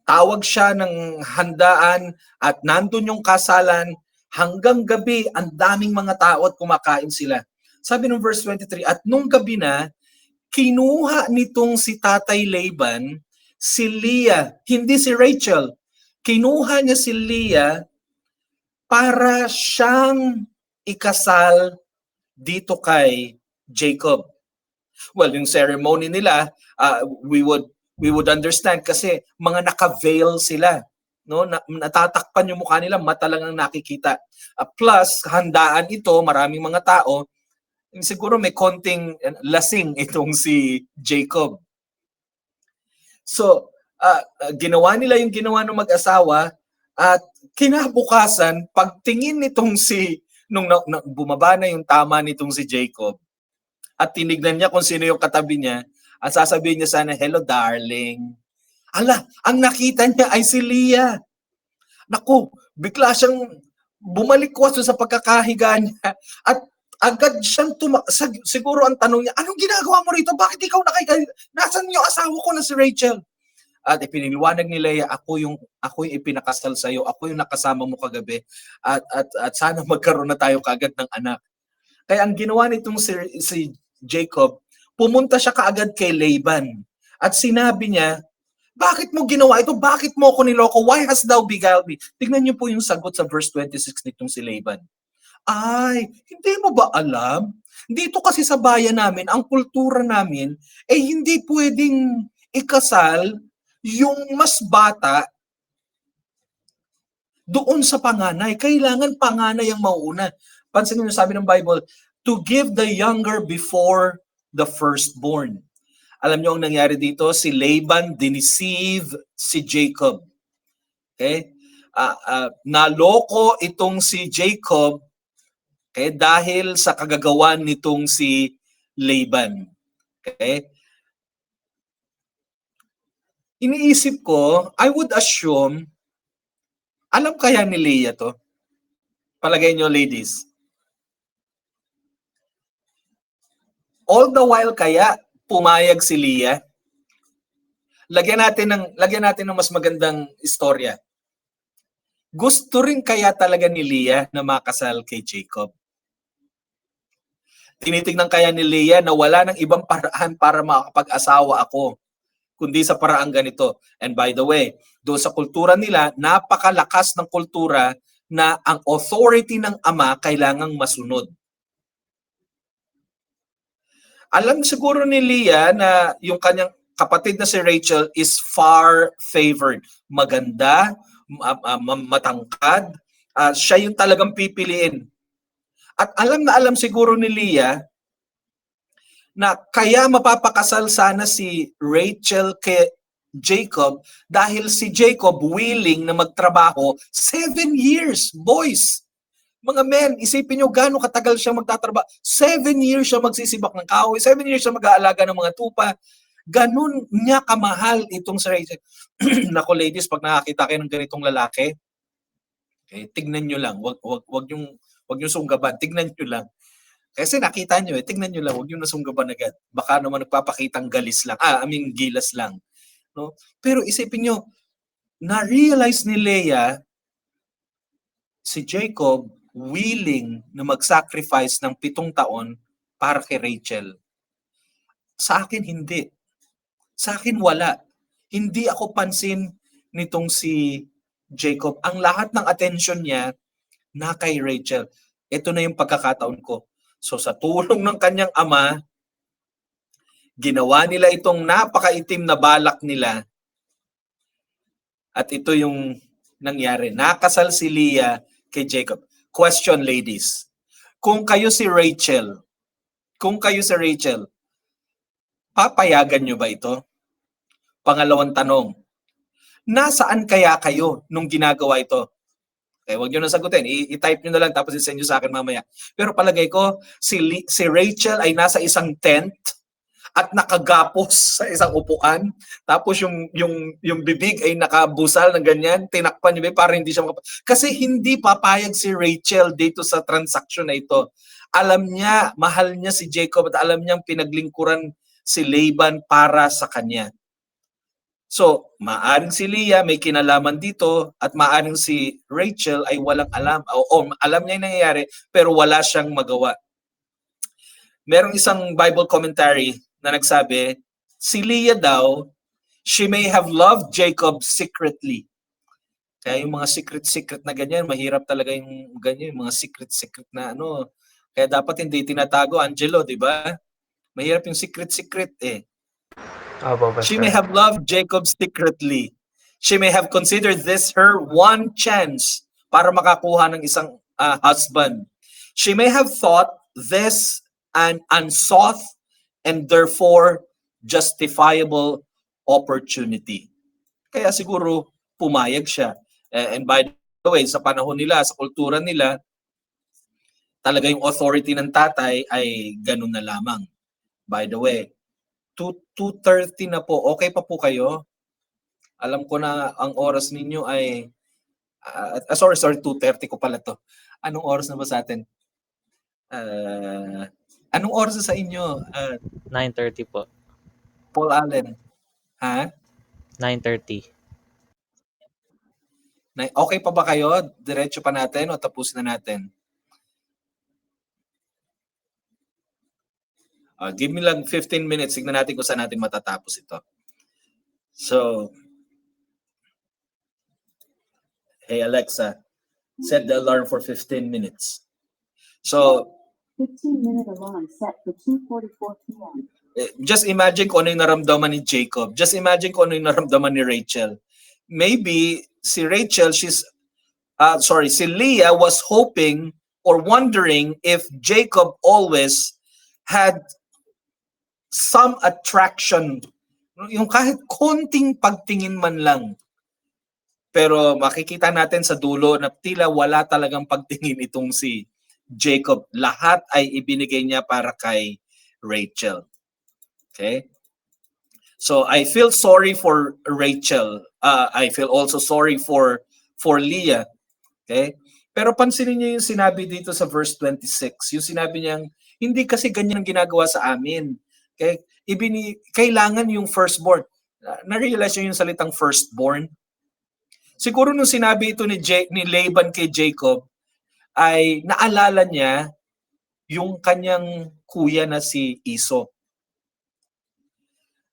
[SPEAKER 2] tawag siya ng handaan at nandun yung kasalan hanggang gabi, ang daming mga tao at kumakain sila. Sabi ng verse 23, at nung gabi na, kinuha nitong si Tatay Laban si Leah, hindi si Rachel. Kinuha niya si Leah para siyang ikasal dito kay Jacob. Well, yung ceremony nila, we would understand kasi mga naka-veil sila, no? Natatakpan yung mukha nila, mata lang ang nakikita. Plus, handaan ito, maraming mga tao, siguro may konting lasing itong si Jacob. So, ginawa nila yung ginawa ng mag-asawa at kinabukasan, pagtingin nitong nung bumaba na yung tama nitong si Jacob at tinignan niya kung sino yung katabi niya, at sasabihin niya sana, hello darling. Ala, ang nakita niya ay si Leah. Naku, bigla siyang bumalik sa pagkakahiga niya at agad siyang siguro ang tanong niya, anong ginagawa mo rito? Bakit ikaw nakikinig? Nasaan yung asawa ko na si Rachel? At ipiniliwanag ni Leah, ako yung ipinakasal sa iyo, ako yung nakasama mo kagabi, at sana magkaroon na tayo kaagad ng anak. Kaya ang ginawa nitong si Jacob, pumunta siya kaagad kay Laban at sinabi niya, bakit mo ginawa ito? Bakit mo ako niloko? Why hast thou beguiled me? Tignan niyo po yung sagot sa verse 26 nitong si Laban. Ay, hindi mo ba alam? Dito kasi sa bayan namin, ang kultura namin, hindi pwedeng ikasal yung mas bata doon sa panganay. Kailangan panganay ang mauuna. Pansinin niyo, sabi ng Bible, to give the younger before the firstborn. Alam niyo ang nangyari dito? Si Laban dineceive si Jacob. Okay? Naloko itong si Jacob, okay, dahil sa kagagawan nitong si Laban. Okay? Iniisip ko, I would assume, alam kaya ni Leah to? Palagay nyo, ladies. All the while kaya pumayag si Leah? Lagyan natin ng mas magandang istorya. Gusto rin kaya talaga ni Leah na makasal kay Jacob? Tinitingnan kaya ni Leah na wala ng ibang paraan para makapag-asawa ako, kundi sa paraang ganito. And by the way, doon sa kultura nila, napakalakas ng kultura na ang authority ng ama kailangang masunod. Alam siguro ni Leah na yung kanyang kapatid na si Rachel is far favored. Maganda, matangkad, siya yung talagang pipiliin. At alam na alam siguro ni Leah na kaya mapapakasal sana si Rachel kay Jacob dahil si Jacob willing na magtrabaho 7 years, boys. Mga men, isipin nyo gano'ng katagal siya magtatrabaho. 7 years siya magsisibak ng kahoy, 7 years siya mag-aalaga ng mga tupa. Ganun niya kamahal itong si Rachel. Nako ladies, pag nakakita kayo ng ganitong lalaki, okay, tignan nyo lang, wag yung sunggaban, tignan nyo lang. Kasi nakita nyo tignan nyo lang, wag yung nasunggaban agad. Baka naman nagpapakitang galis lang, gilas lang. No? Pero isipin nyo, na-realize ni Leah, si Jacob willing na mag-sacrifice ng 7 taon para kay Rachel. Sa akin, hindi. Sa akin, wala. Hindi ako pansin nitong si Jacob. Ang lahat ng attention niya na kay Rachel. Ito na yung pagkakataon ko. So sa tulong ng kanyang ama, ginawa nila itong napakaitim na balak nila. At ito yung nangyari. Nakasal si Leah kay Jacob. Question, ladies. Kung kayo si Rachel, papayagan nyo ba ito? Pangalawang tanong, nasaan kaya kayo nung ginagawa ito? Okay, huwag nyo na sagutin. I-type nyo na lang tapos i-send nyo sa akin mamaya. Pero palagay ko, si Rachel ay nasa isang tent at nakagapos sa isang upuan. Tapos yung bibig ay nakabusal ng ganyan. Tinakpan niya para hindi siya kasi hindi papayag si Rachel dito sa transaction na ito. Alam niya, mahal niya si Jacob at alam niyang pinaglingkuran si Laban para sa kanya. So, maaring si Leah may kinalaman dito at maaring si Rachel ay walang alam. O alam niya yung nangyayari pero wala siyang magawa. Merong isang Bible commentary na nagsabi, si Leah daw, she may have loved Jacob secretly. Kaya yung mga secret na ganyan, mahirap talaga yung ganyan, yung mga secret na ano. Kaya dapat hindi tinatago, Angelo, di ba? Mahirap yung secret eh. She may have loved Jacob secretly. She may have considered this her one chance para makakuha ng isang husband. She may have thought this an unsought and therefore justifiable opportunity. Kaya siguro pumayag siya. And by the way, sa panahon nila, sa kultura nila, talaga yung authority ng tatay ay ganun na lamang. By the way, 2:30 na po. Okay pa po kayo? Alam ko na ang oras ninyo ay sorry, 2:30 ko pala to. Anong oras na ba sa atin? Anong oras na sa inyo?
[SPEAKER 3] 9:30 po.
[SPEAKER 2] Paul Allen. Ha?
[SPEAKER 3] 9:30.
[SPEAKER 2] Okay pa ba kayo? Diretso pa natin o tapusin na natin? Give me lang 15 minutes. Tignan natin kung saan natin matatapos ito. So, hey Alexa, set the alarm for 15 minutes. So,
[SPEAKER 10] 15-minute alarm set for 2:44 p.m.
[SPEAKER 2] Just imagine kung ano yung naramdaman ni Jacob. Just imagine kung ano yung naramdaman ni Rachel. Maybe si Rachel, si Leah was hoping or wondering if Jacob always had some attraction, yung kahit konting pagtingin man lang. Pero makikita natin sa dulo na tila wala talagang pagtingin itong si Jacob. Lahat ay ibinigay niya para kay Rachel. Okay? So I feel sorry for Rachel. I feel also sorry for Leah. Okay? Pero pansinin niyo yung sinabi dito sa verse 26. Yung sinabi niyang, hindi kasi ganyan ang ginagawa sa amin. Okay? Kailangan yung firstborn. Na-realize niyo yung salitang firstborn? Siguro nung sinabi ito ni Laban kay Jacob, ay naalala niya yung kanyang kuya na si Esau.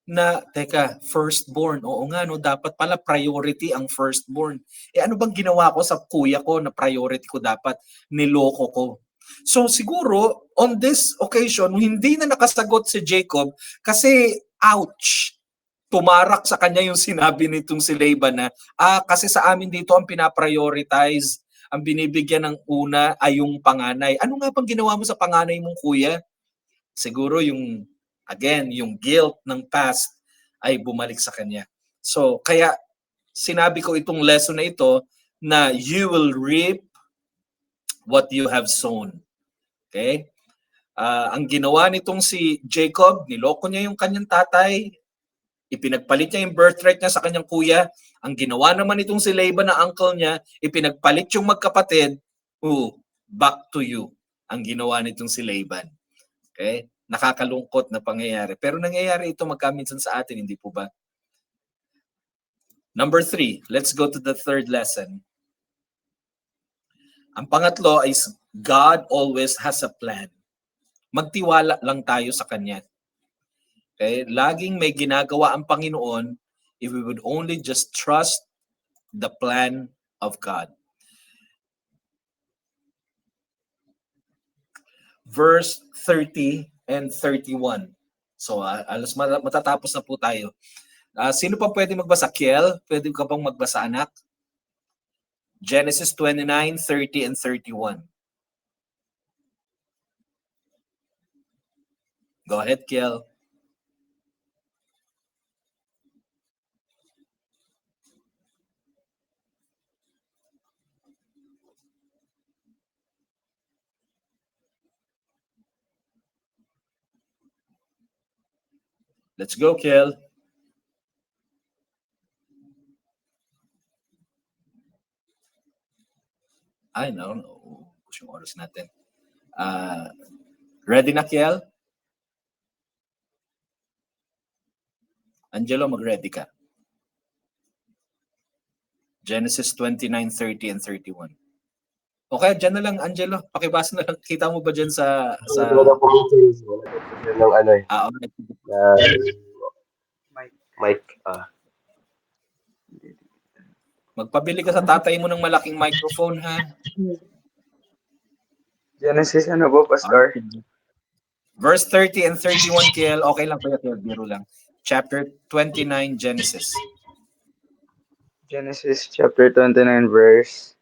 [SPEAKER 2] Na, teka, firstborn. Oo nga, no, dapat pala priority ang firstborn. Ano bang ginawa ko sa kuya ko na priority ko dapat? Niloko ko. So siguro, on this occasion, hindi na nakasagot si Jacob kasi, ouch! Tumarak sa kanya yung sinabi nitong si Laban na, kasi sa amin dito ang pinaprioritize, ang binibigyan ng una ay yung panganay. Ano nga bang ginawa mo sa panganay mong kuya? Siguro yung, again, yung guilt ng past ay bumalik sa kanya. So, kaya sinabi ko itong lesson na ito na you will reap what you have sown. Okay? Ang ginawa nitong si Jacob, niloko niya yung kanyang tatay, ipinagpalit niya yung birthright niya sa kanyang kuya. Ang ginawa naman itong si Laban na uncle niya, ipinagpalit yung magkapatid, back to you. Ang ginawa nitong si Laban. Okay? Nakakalungkot na pangyayari. Pero nangyayari ito magkaminsan sa atin, hindi po ba? Number 3, let's go to the third lesson. Ang pangatlo is God always has a plan. Magtiwala lang tayo sa Kanya. Okay? Laging may ginagawa ang Panginoon if we would only just trust the plan of God. Verse 30 and 31. So, alas matatapos na po tayo. Sino pa pwede magbasa? Kiel, pwede ka bang magbasa, anak? Genesis 29, 30, and 31. Go ahead, Kiel. Let's go, Kiel. Ay, no. Push yung oras natin. Ready na, Kiel? Angelo, mag-ready ka. Genesis 29, 30, and 31. Okay, dyan na lang, Angelo. Pakibasa na lang. Kita mo ba dyan sa...
[SPEAKER 4] Wala po ng ano eh. Mike.
[SPEAKER 2] Magpabili ka sa tatay mo ng malaking microphone, ha?
[SPEAKER 5] Genesis ano po, Pastor?
[SPEAKER 2] Verse 30 and 31, Kiel. Okay lang, Kuya Kiel. Biro lang. Chapter 29, Genesis.
[SPEAKER 5] Genesis chapter 29, verse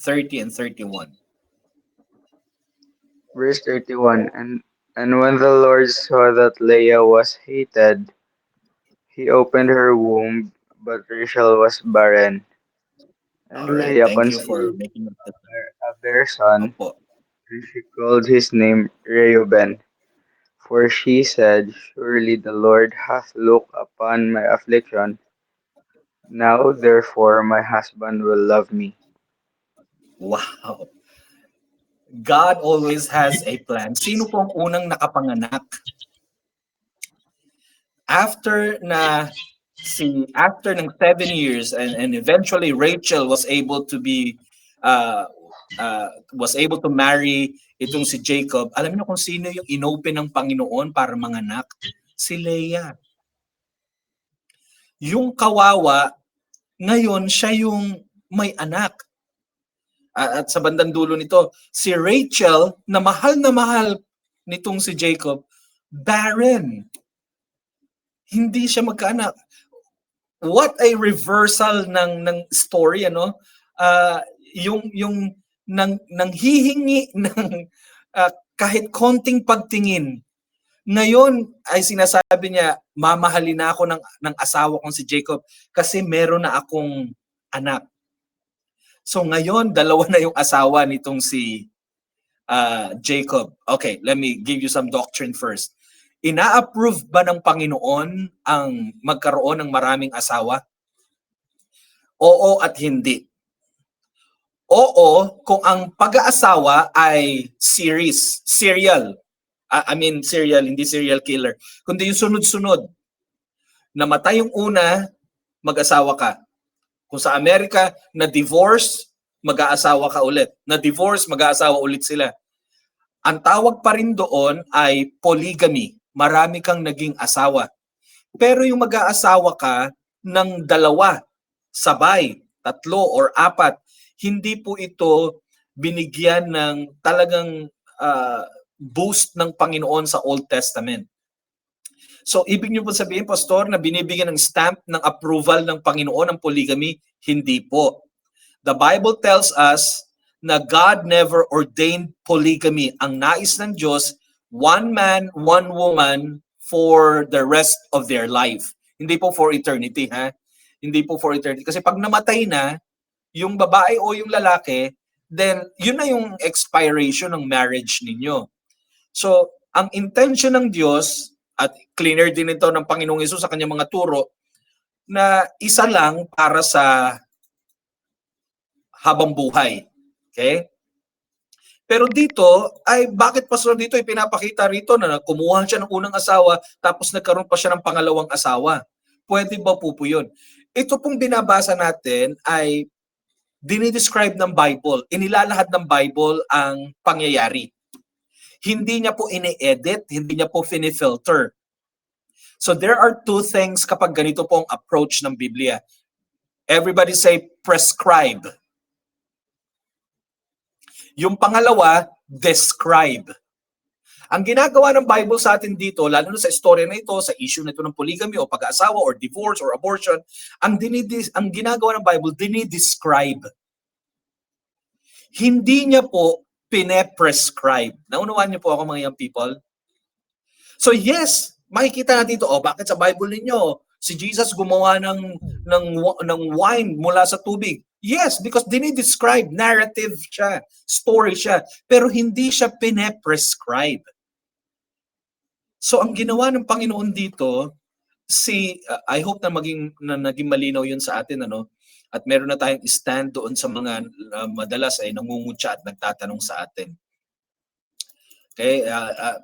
[SPEAKER 2] 30 and 31.
[SPEAKER 5] Verse 31. And when the Lord saw that Leah was hated, he opened her womb, but Rachel was barren. And
[SPEAKER 2] Alright,
[SPEAKER 5] Leah
[SPEAKER 2] thank you for
[SPEAKER 5] conceived
[SPEAKER 2] making it.
[SPEAKER 5] a bare son,
[SPEAKER 2] Opo.
[SPEAKER 5] and she called his name Reuben. For she said, Surely the Lord hath looked upon my affliction. Now therefore my husband will love me.
[SPEAKER 2] Wow. God always has a plan. Sino po ang unang nakapanganak? After ng 7 years and eventually Rachel was able to marry itong si Jacob. Alam niyo kung sino yung inopen ng Panginoon para manganak? Si Leah. Yung kawawa, ngayon siya yung may anak. At sa bandang dulo nito, si Rachel na mahal nitong si Jacob, barren. Hindi siya magkaanak. What a reversal ng story, ano? Yung nang hihingi ng kahit konting pagtingin Ngayon ay sinasabi niya, mamahalin na ako ng asawa kong si Jacob kasi meron na akong anak. So ngayon, dalawa na yung asawa nitong si Jacob. Okay, let me give you some doctrine first. Ina-approve ba ng Panginoon ang magkaroon ng maraming asawa? Oo at hindi. Oo, kung ang pag-aasawa ay serial. Serial, hindi serial killer. Kundi yung sunod-sunod. Namatay yung una, mag-asawa ka. Kung sa Amerika, na-divorce, mag-aasawa ka ulit. Na-divorce, mag-aasawa ulit sila. Ang tawag pa rin doon ay polygamy. Marami kang naging asawa. Pero yung mag-aasawa ka ng dalawa, sabay, 3 or 4, hindi po ito binigyan ng talagang boost ng Panginoon sa Old Testament. So, ibig niyo po sabihin, Pastor, na binibigyan ng stamp ng approval ng Panginoon ang polygamy? Hindi po. The Bible tells us na God never ordained polygamy. Ang nais ng Diyos, one man, one woman for the rest of their life. Hindi po for eternity, ha? Hindi po for eternity. Kasi pag namatay na, yung babae o yung lalaki, then yun na yung expiration ng marriage ninyo. So, ang intention ng Diyos, at cleaner din ito ng Panginoong Hesus sa kanyang mga turo, na isa lang para sa habang buhay. Okay? Pero dito, ay bakit Pastor dito ay pinapakita rito na kumuha siya ng unang asawa tapos nagkaroon pa siya ng pangalawang asawa? Pwede ba po yun? Ito pong binabasa natin ay dinidescribe ng Bible. Inilalahad ng Bible ang pangyayari. Hindi niya po ini-edit, hindi niya po fini-filter. So there are 2 things kapag ganito po ang approach ng Biblia. Everybody say prescribe. Yung pangalawa, describe. Ang ginagawa ng Bible sa atin dito, lalo na sa istorya na ito, sa issue na ito ng polygamy o pag-aasawa or divorce or abortion, ang ginagawa ng Bible, dinidescribe. Hindi niya po pine-prescribe. Naunawaan niyo po ako mga young people? So yes, makikita natin ito, bakit sa Bible ninyo, si Jesus gumawa ng wine mula sa tubig? Yes, because dinidescribe, narrative siya, story siya, pero hindi siya pine-prescribe. So ang ginawa ng Panginoon dito, I hope na naging malinaw yun sa atin, ano? At meron na tayong stand doon sa mga madalas ay nangungutya at nagtatanong sa atin. Okay,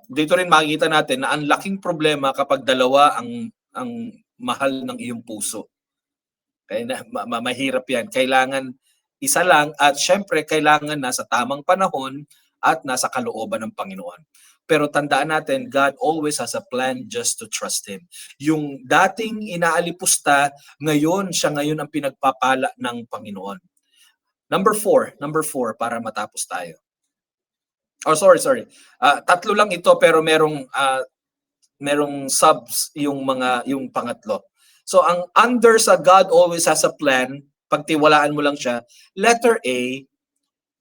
[SPEAKER 2] dito rin makikita natin na ang laking problema kapag dalawa ang mahal ng iyong puso. Okay, mahirap yan. Kailangan isa lang at syempre kailangan nasa tamang panahon at nasa kalooban ng Panginoon. Pero tandaan natin, God always has a plan just to trust Him. Yung dating inaalipusta, siya ngayon ang pinagpapala ng Panginoon. Number 4 para matapos tayo. Oh, sorry. 3 lang ito pero merong subs yung pangatlo. So ang under sa God always has a plan, pagtiwalaan mo lang siya. Letter A,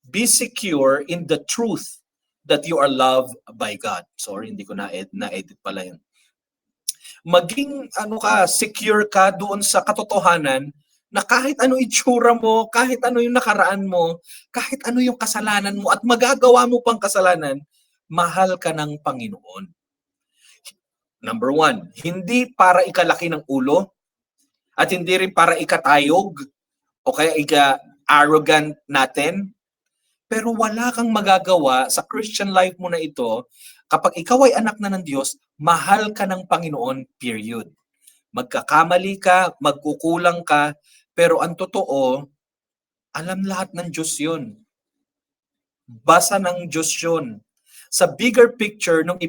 [SPEAKER 2] be secure in the truth that you are loved by God. Sorry, hindi ko na-edit pala yun. Maging secure ka doon sa katotohanan na kahit ano itsura mo, kahit ano yung nakaraan mo, kahit ano yung kasalanan mo at magagawa mo pang kasalanan, mahal ka ng Panginoon. Number 1, hindi para ikalaki ng ulo at hindi rin para ikatayog o kaya ika-arrogant natin. Pero wala kang magagawa sa Christian life mo na ito kapag ikaw ay anak na ng Diyos, mahal ka ng Panginoon, period. Magkakamali ka, magkukulang ka, pero ang totoo, alam lahat ng Diyos yun. Basa ng Diyos yun. Sa bigger picture, nung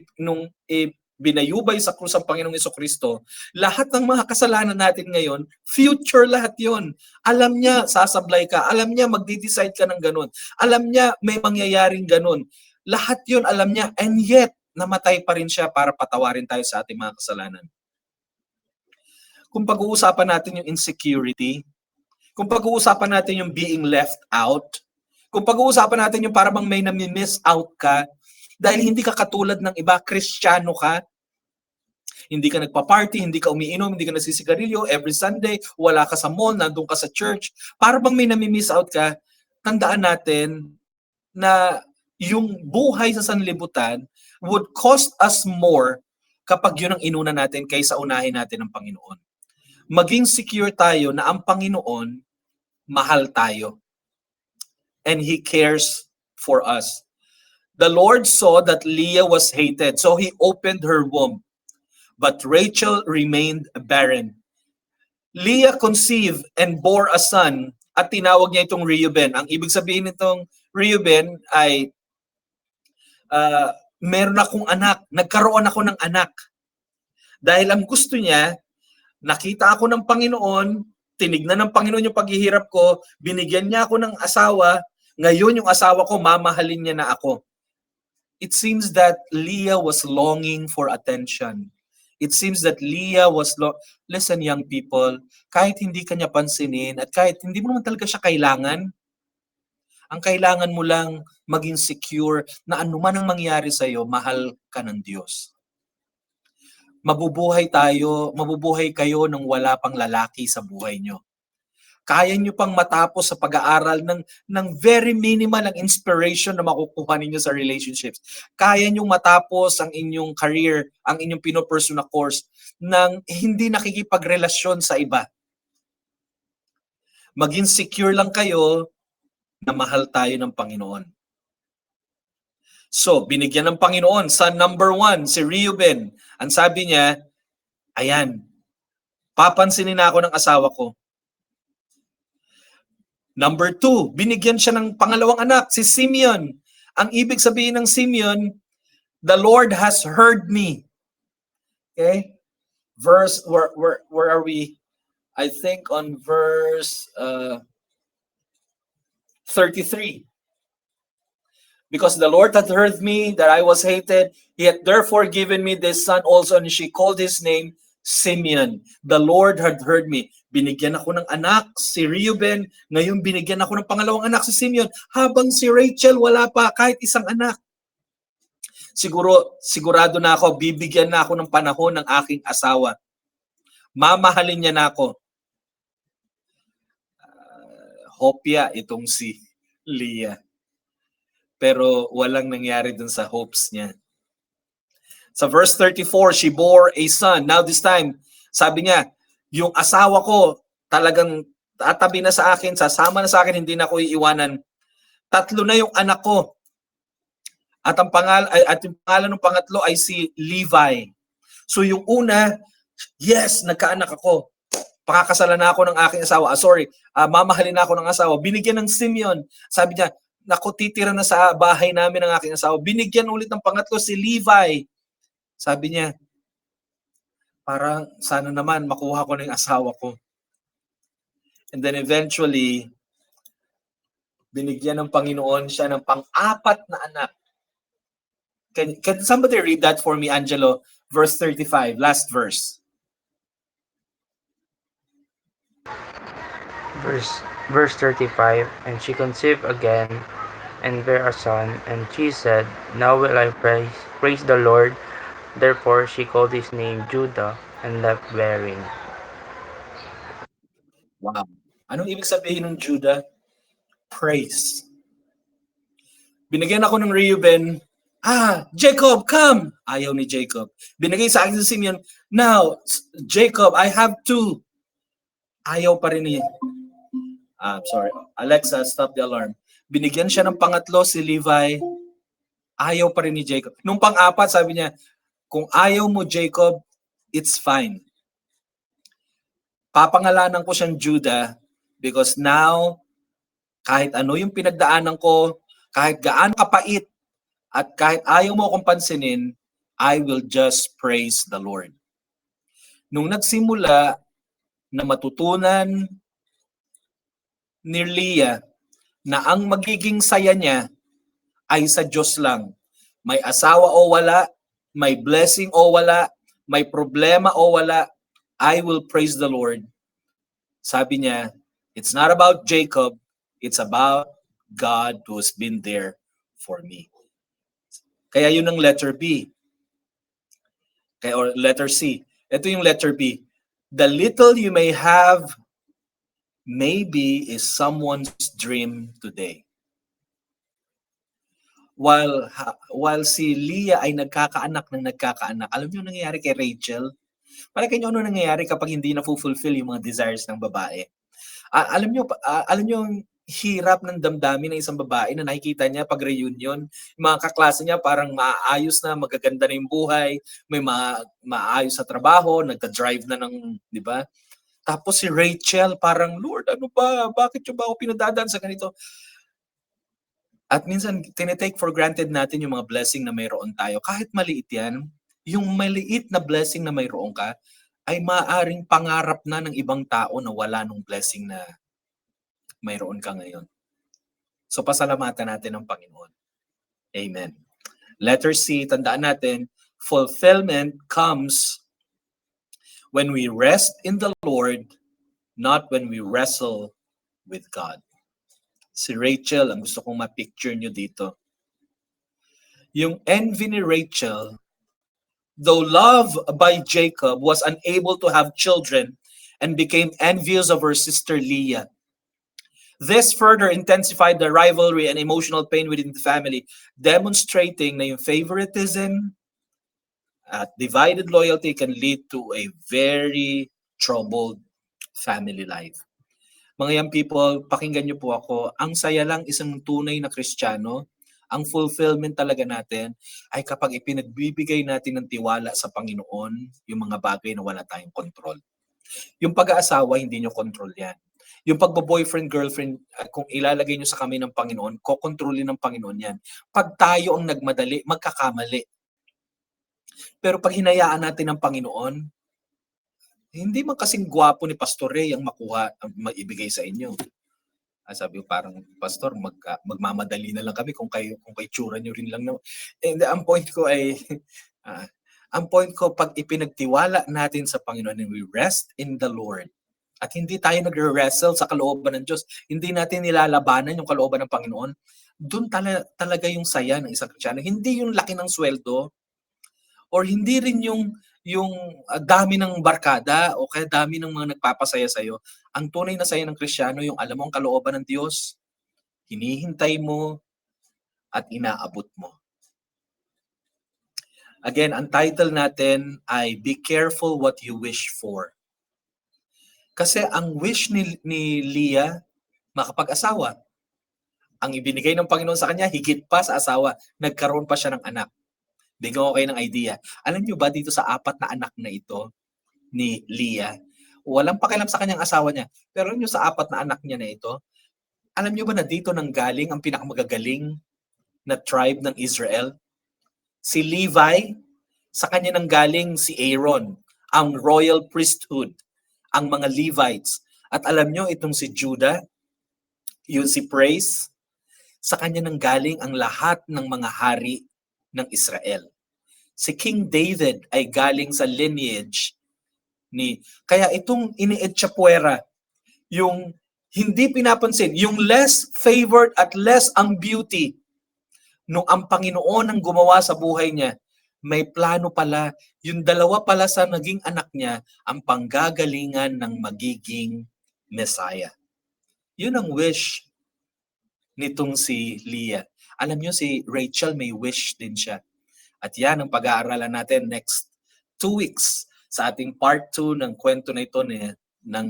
[SPEAKER 2] binayubay sa krus ang Panginoong Jesucristo, lahat ng mga kasalanan natin ngayon, future lahat yon. Alam niya, sasablay ka. Alam niya, magdi-decide ka ng ganun. Alam niya, may mangyayaring ganun. Lahat yon alam niya, and yet, namatay pa rin siya para patawarin tayo sa ating mga kasalanan. Kung pag-uusapan natin yung insecurity, kung pag-uusapan natin yung being left out, kung pag-uusapan natin yung parang may nami-miss out ka, dahil hindi ka katulad ng iba, Kristiyano ka, Hindi ka nagpa-party, hindi ka umiinom, hindi ka nagsisigarilyo, every Sunday, wala ka sa mall, nandun ka sa church. Para bang may nami-miss out ka, tandaan natin na yung buhay sa sanlibutan would cost us more kapag yun ang inuna natin kaysa unahin natin ang Panginoon. Maging secure tayo na ang Panginoon, mahal tayo. And He cares for us. The Lord saw that Leah was hated, so He opened her womb. But Rachel remained barren. Leah conceived and bore a son at tinawag niya itong Reuben. Ang ibig sabihin nitong Reuben ay meron akong anak, nagkaroon ako ng anak. Dahil ang gusto niya, nakita ako ng Panginoon, tinignan ng Panginoon yung paghihirap ko, binigyan niya ako ng asawa, ngayon yung asawa ko, mamahalin niya na ako. It seems that Leah was longing for attention. It seems that Leah was, listen young people, kahit hindi ka niya pansinin at kahit hindi mo naman talaga siya kailangan, ang kailangan mo lang maging secure na anuman ang mangyari sa'yo, mahal ka ng Diyos. Mabubuhay kayo nang wala pang lalaki sa buhay nyo. Kaya nyo pang matapos sa pag-aaral ng very minimal ang inspiration na makukuha ninyo sa relationships. Kaya nyo matapos ang inyong career, ang inyong pinopursue na course nang hindi nakikipagrelasyon sa iba. Maging secure lang kayo na mahal tayo ng Panginoon. So, binigyan ng Panginoon, son number 1, si Reuben. Ang sabi niya, ayan, papansinin na ako ng asawa ko. Number 2, binigyan siya ng pangalawang anak, si Simeon. Ang ibig sabihin ng Simeon, the Lord has heard me. Okay? Verse, where are we? I think on verse 33. Because the Lord hath heard me that I was hated, He hath therefore given me this son also, and she called his name Simeon. The Lord had heard me. Binigyan ako ng anak, si Reuben. Ngayon binigyan ako ng pangalawang anak, si Simeon. Habang si Rachel wala pa kahit isang anak. Sigurado na ako, bibigyan na ako ng panahon ng aking asawa. Mamahalin niya na ako. Hopya itong si Leah. Pero walang nangyari dun sa hopes niya. Sa verse 34, she bore a son. Now this time, sabi niya, yung asawa ko talagang tatabi na sa akin, sasama na sa akin, hindi na ako iiwanan. 3 na yung anak ko. At yung pangalan ng pangatlo ay si Levi. So yung una, yes, nagkaanak ako. Pakakasalan na ako ng aking asawa. Mamahalin na ako ng asawa. Binigyan ng Simeon. Sabi niya, naku, titira na sa bahay namin ng aking asawa. Binigyan ulit ng pangatlo si Levi. Sabi niya, parang sana naman makuha ko na yung asawa ko. And then eventually, binigyan ng Panginoon siya ng pang-4 na anak. Can somebody read that for me, Angelo? Verse 35, last verse.
[SPEAKER 7] Verse 35, and she conceived again and bare a son, and she said, now will I praise the Lord. Therefore she called his name Judah and left bearing.
[SPEAKER 2] Wow. Anong ibig sabihin ng Judah? Praise. Binigyan ako ng Reuben, Jacob, come! Ayaw ni Jacob. Binigay sa akin si Simeon, now, Jacob, I have 2. Ayaw pa rin niya. Sorry. Alexa, stop the alarm. Binigyan siya ng pangatlo, si Levi. Ayaw pa rin ni Jacob. Nung pang-4, sabi niya, kung ayaw mo, Jacob, it's fine. Papangalanan ko siyang Judah because now, kahit ano yung pinagdaanan ko, kahit gaano kapait, at kahit ayaw mo akong pansinin, I will just praise the Lord. Nung nagsimula na matutunan ni Leah na ang magiging saya niya ay sa Diyos lang. May asawa o wala, may blessing o wala, may problema o wala, I will praise the Lord. Sabi niya, it's not about Jacob, it's about God who has been there for me. Kaya yun ang letter B. Okay, or letter C. Ito yung letter B. The little you may have maybe is someone's dream today. While si Leah ay nagkakaanak, alam niyo nangyayari kay Rachel? Para kayo ano nangyayari kapag hindi na fulfill yung mga desires ng babae? Alam niyo yung hirap ng damdamin ng isang babae na nakikita niya pag reunion, yung mga kaklase niya parang maayos na, magaganda na yung buhay, may maayos sa trabaho, nagda-drive na ng, di ba? Tapos si Rachel parang, Lord, ano ba? Bakit yung ba ako pinadadaan sa ganito? At minsan, tinitake for granted natin yung mga blessing na mayroon tayo. Kahit maliit yan, yung maliit na blessing na mayroon ka, ay maaaring pangarap na ng ibang tao na wala nung blessing na mayroon ka ngayon. So pasalamatan natin ang Panginoon. Amen. Letter C, tandaan natin, fulfillment comes when we rest in the Lord, not when we wrestle with God. Si Rachel, ang gusto kong ma-picture nyo dito. Yung envy ni Rachel, though loved by Jacob, was unable to have children and became envious of her sister Leah. This further intensified the rivalry and emotional pain within the family, demonstrating na yung favoritism at divided loyalty can lead to a very troubled family life. Mga young people, pakinggan niyo po ako, ang saya lang isang tunay na Kristiyano, ang fulfillment talaga natin ay kapag ipinagbibigay natin ng tiwala sa Panginoon yung mga bagay na wala tayong control. Yung pag-aasawa, hindi nyo control yan. Yung pagbo-boyfriend, girlfriend, kung ilalagay nyo sa kami ng Panginoon, kokontrolin ng Panginoon yan. Pag tayo ang nagmadali, magkakamali. Pero pag hinayaan natin ng Panginoon, hindi man kasing gwapo ni Pastor Ray ang maibigay sa inyo. Sabi ko parang, Pastor, magmamadali na lang kami kung kay tsura nyo rin lang. And ang point ko ay, pag ipinagtiwala natin sa Panginoon and we rest in the Lord, at hindi tayo nagre-wrestle sa kalooban ng Diyos, hindi natin nilalabanan yung kalooban ng Panginoon, doon talaga yung saya ng isang Kristiyano. Hindi yung laki ng sweldo, or hindi rin yung dami ng barkada o kaya dami ng mga nagpapasaya sa'yo. Ang tunay na saya ng Kristiyano, yung alam mo ang kalooban ng Diyos, hinihintay mo at inaabot mo. Again, ang title natin ay Be Careful What You Wish For. Kasi ang wish ni Leah, makapag-asawa. Ang ibinigay ng Panginoon sa kanya, higit pa sa asawa, nagkaroon pa siya ng anak. Bigyan ko kayo ng idea. Alam niyo ba dito sa 4 na anak na ito ni Leah, walang pakialam sa kanyang asawa niya. Pero alam niyo sa 4 na anak niya na ito, alam niyo ba na dito nanggaling ang pinakamagagaling na tribe ng Israel? Si Levi, sa kanya nanggaling si Aaron, ang royal priesthood, ang mga Levites. At alam niyo itong si Judah, yun si Praise, sa kanya nanggaling ang lahat ng mga hari ng Israel. Si King David ay galing sa lineage kaya itong ini-Etchapuera, yung hindi pinapansin, yung less favored at less ang beauty, nung ang Panginoon ang gumawa sa buhay niya, may plano pala, yung dalawa pala sa naging anak niya, ang panggagalingan ng magiging Messiah. Yun ang wish nitong si Leah. Alam niyo si Rachel may wish din siya. At yan ang pag-aaralan natin next 2 weeks sa ating part 2 ng kwento na ito ng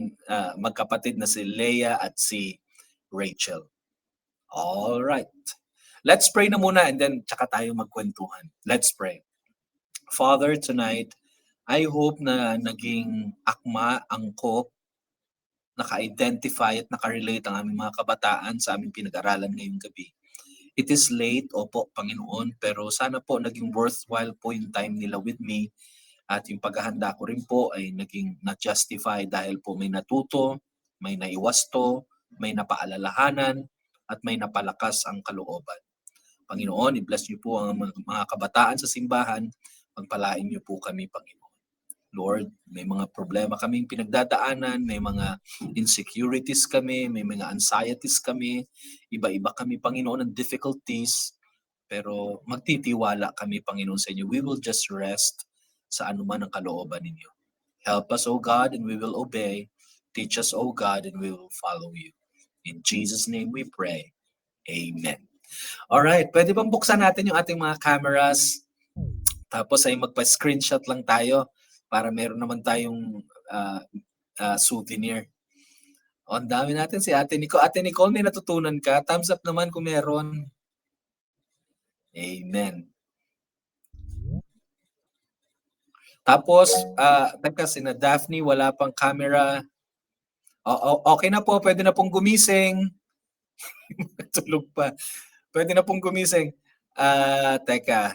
[SPEAKER 2] magkapatid na si Leah at si Rachel. All right. Let's pray na muna and then tsaka tayo magkwentuhan. Let's pray. Father, tonight, I hope na naging akma, angkop, naka-identify at naka-relate ang aming mga kabataan sa aming pinag-aralan ngayong gabi. It is late, opo, Panginoon, pero sana po naging worthwhile po yung time nila with me at yung paghahanda ko rin po ay naging na-justify dahil po may natuto, may naiwasto, may napaalalahanan, at may napalakas ang kalooban. Panginoon, i-bless niyo po ang mga kabataan sa simbahan, pagpalain niyo po kami, Panginoon. Lord, may mga problema kaming pinagdadaanan, may mga insecurities kami, may mga anxieties kami, iba-iba kami, Panginoon, ng difficulties, pero magtitiwala kami, Panginoon, sa inyo. We will just rest sa anuman ang kalooban ninyo. Help us, O God, and we will obey. Teach us, O God, and we will follow you. In Jesus' name we pray. Amen. Alright, pwede bang buksan natin yung ating mga cameras? Tapos ay magpa-screenshot lang tayo para meron naman tayong souvenir. O, ang dami natin si Ate Nicole. Ate Nicole, may natutunan ka? Thumbs up naman kung meron. Amen. Tapos, teka, sina Daphne, wala pang camera. Okay na po, pwede na pong gumising. Tulog pa. Pwede na pong gumising. Teka.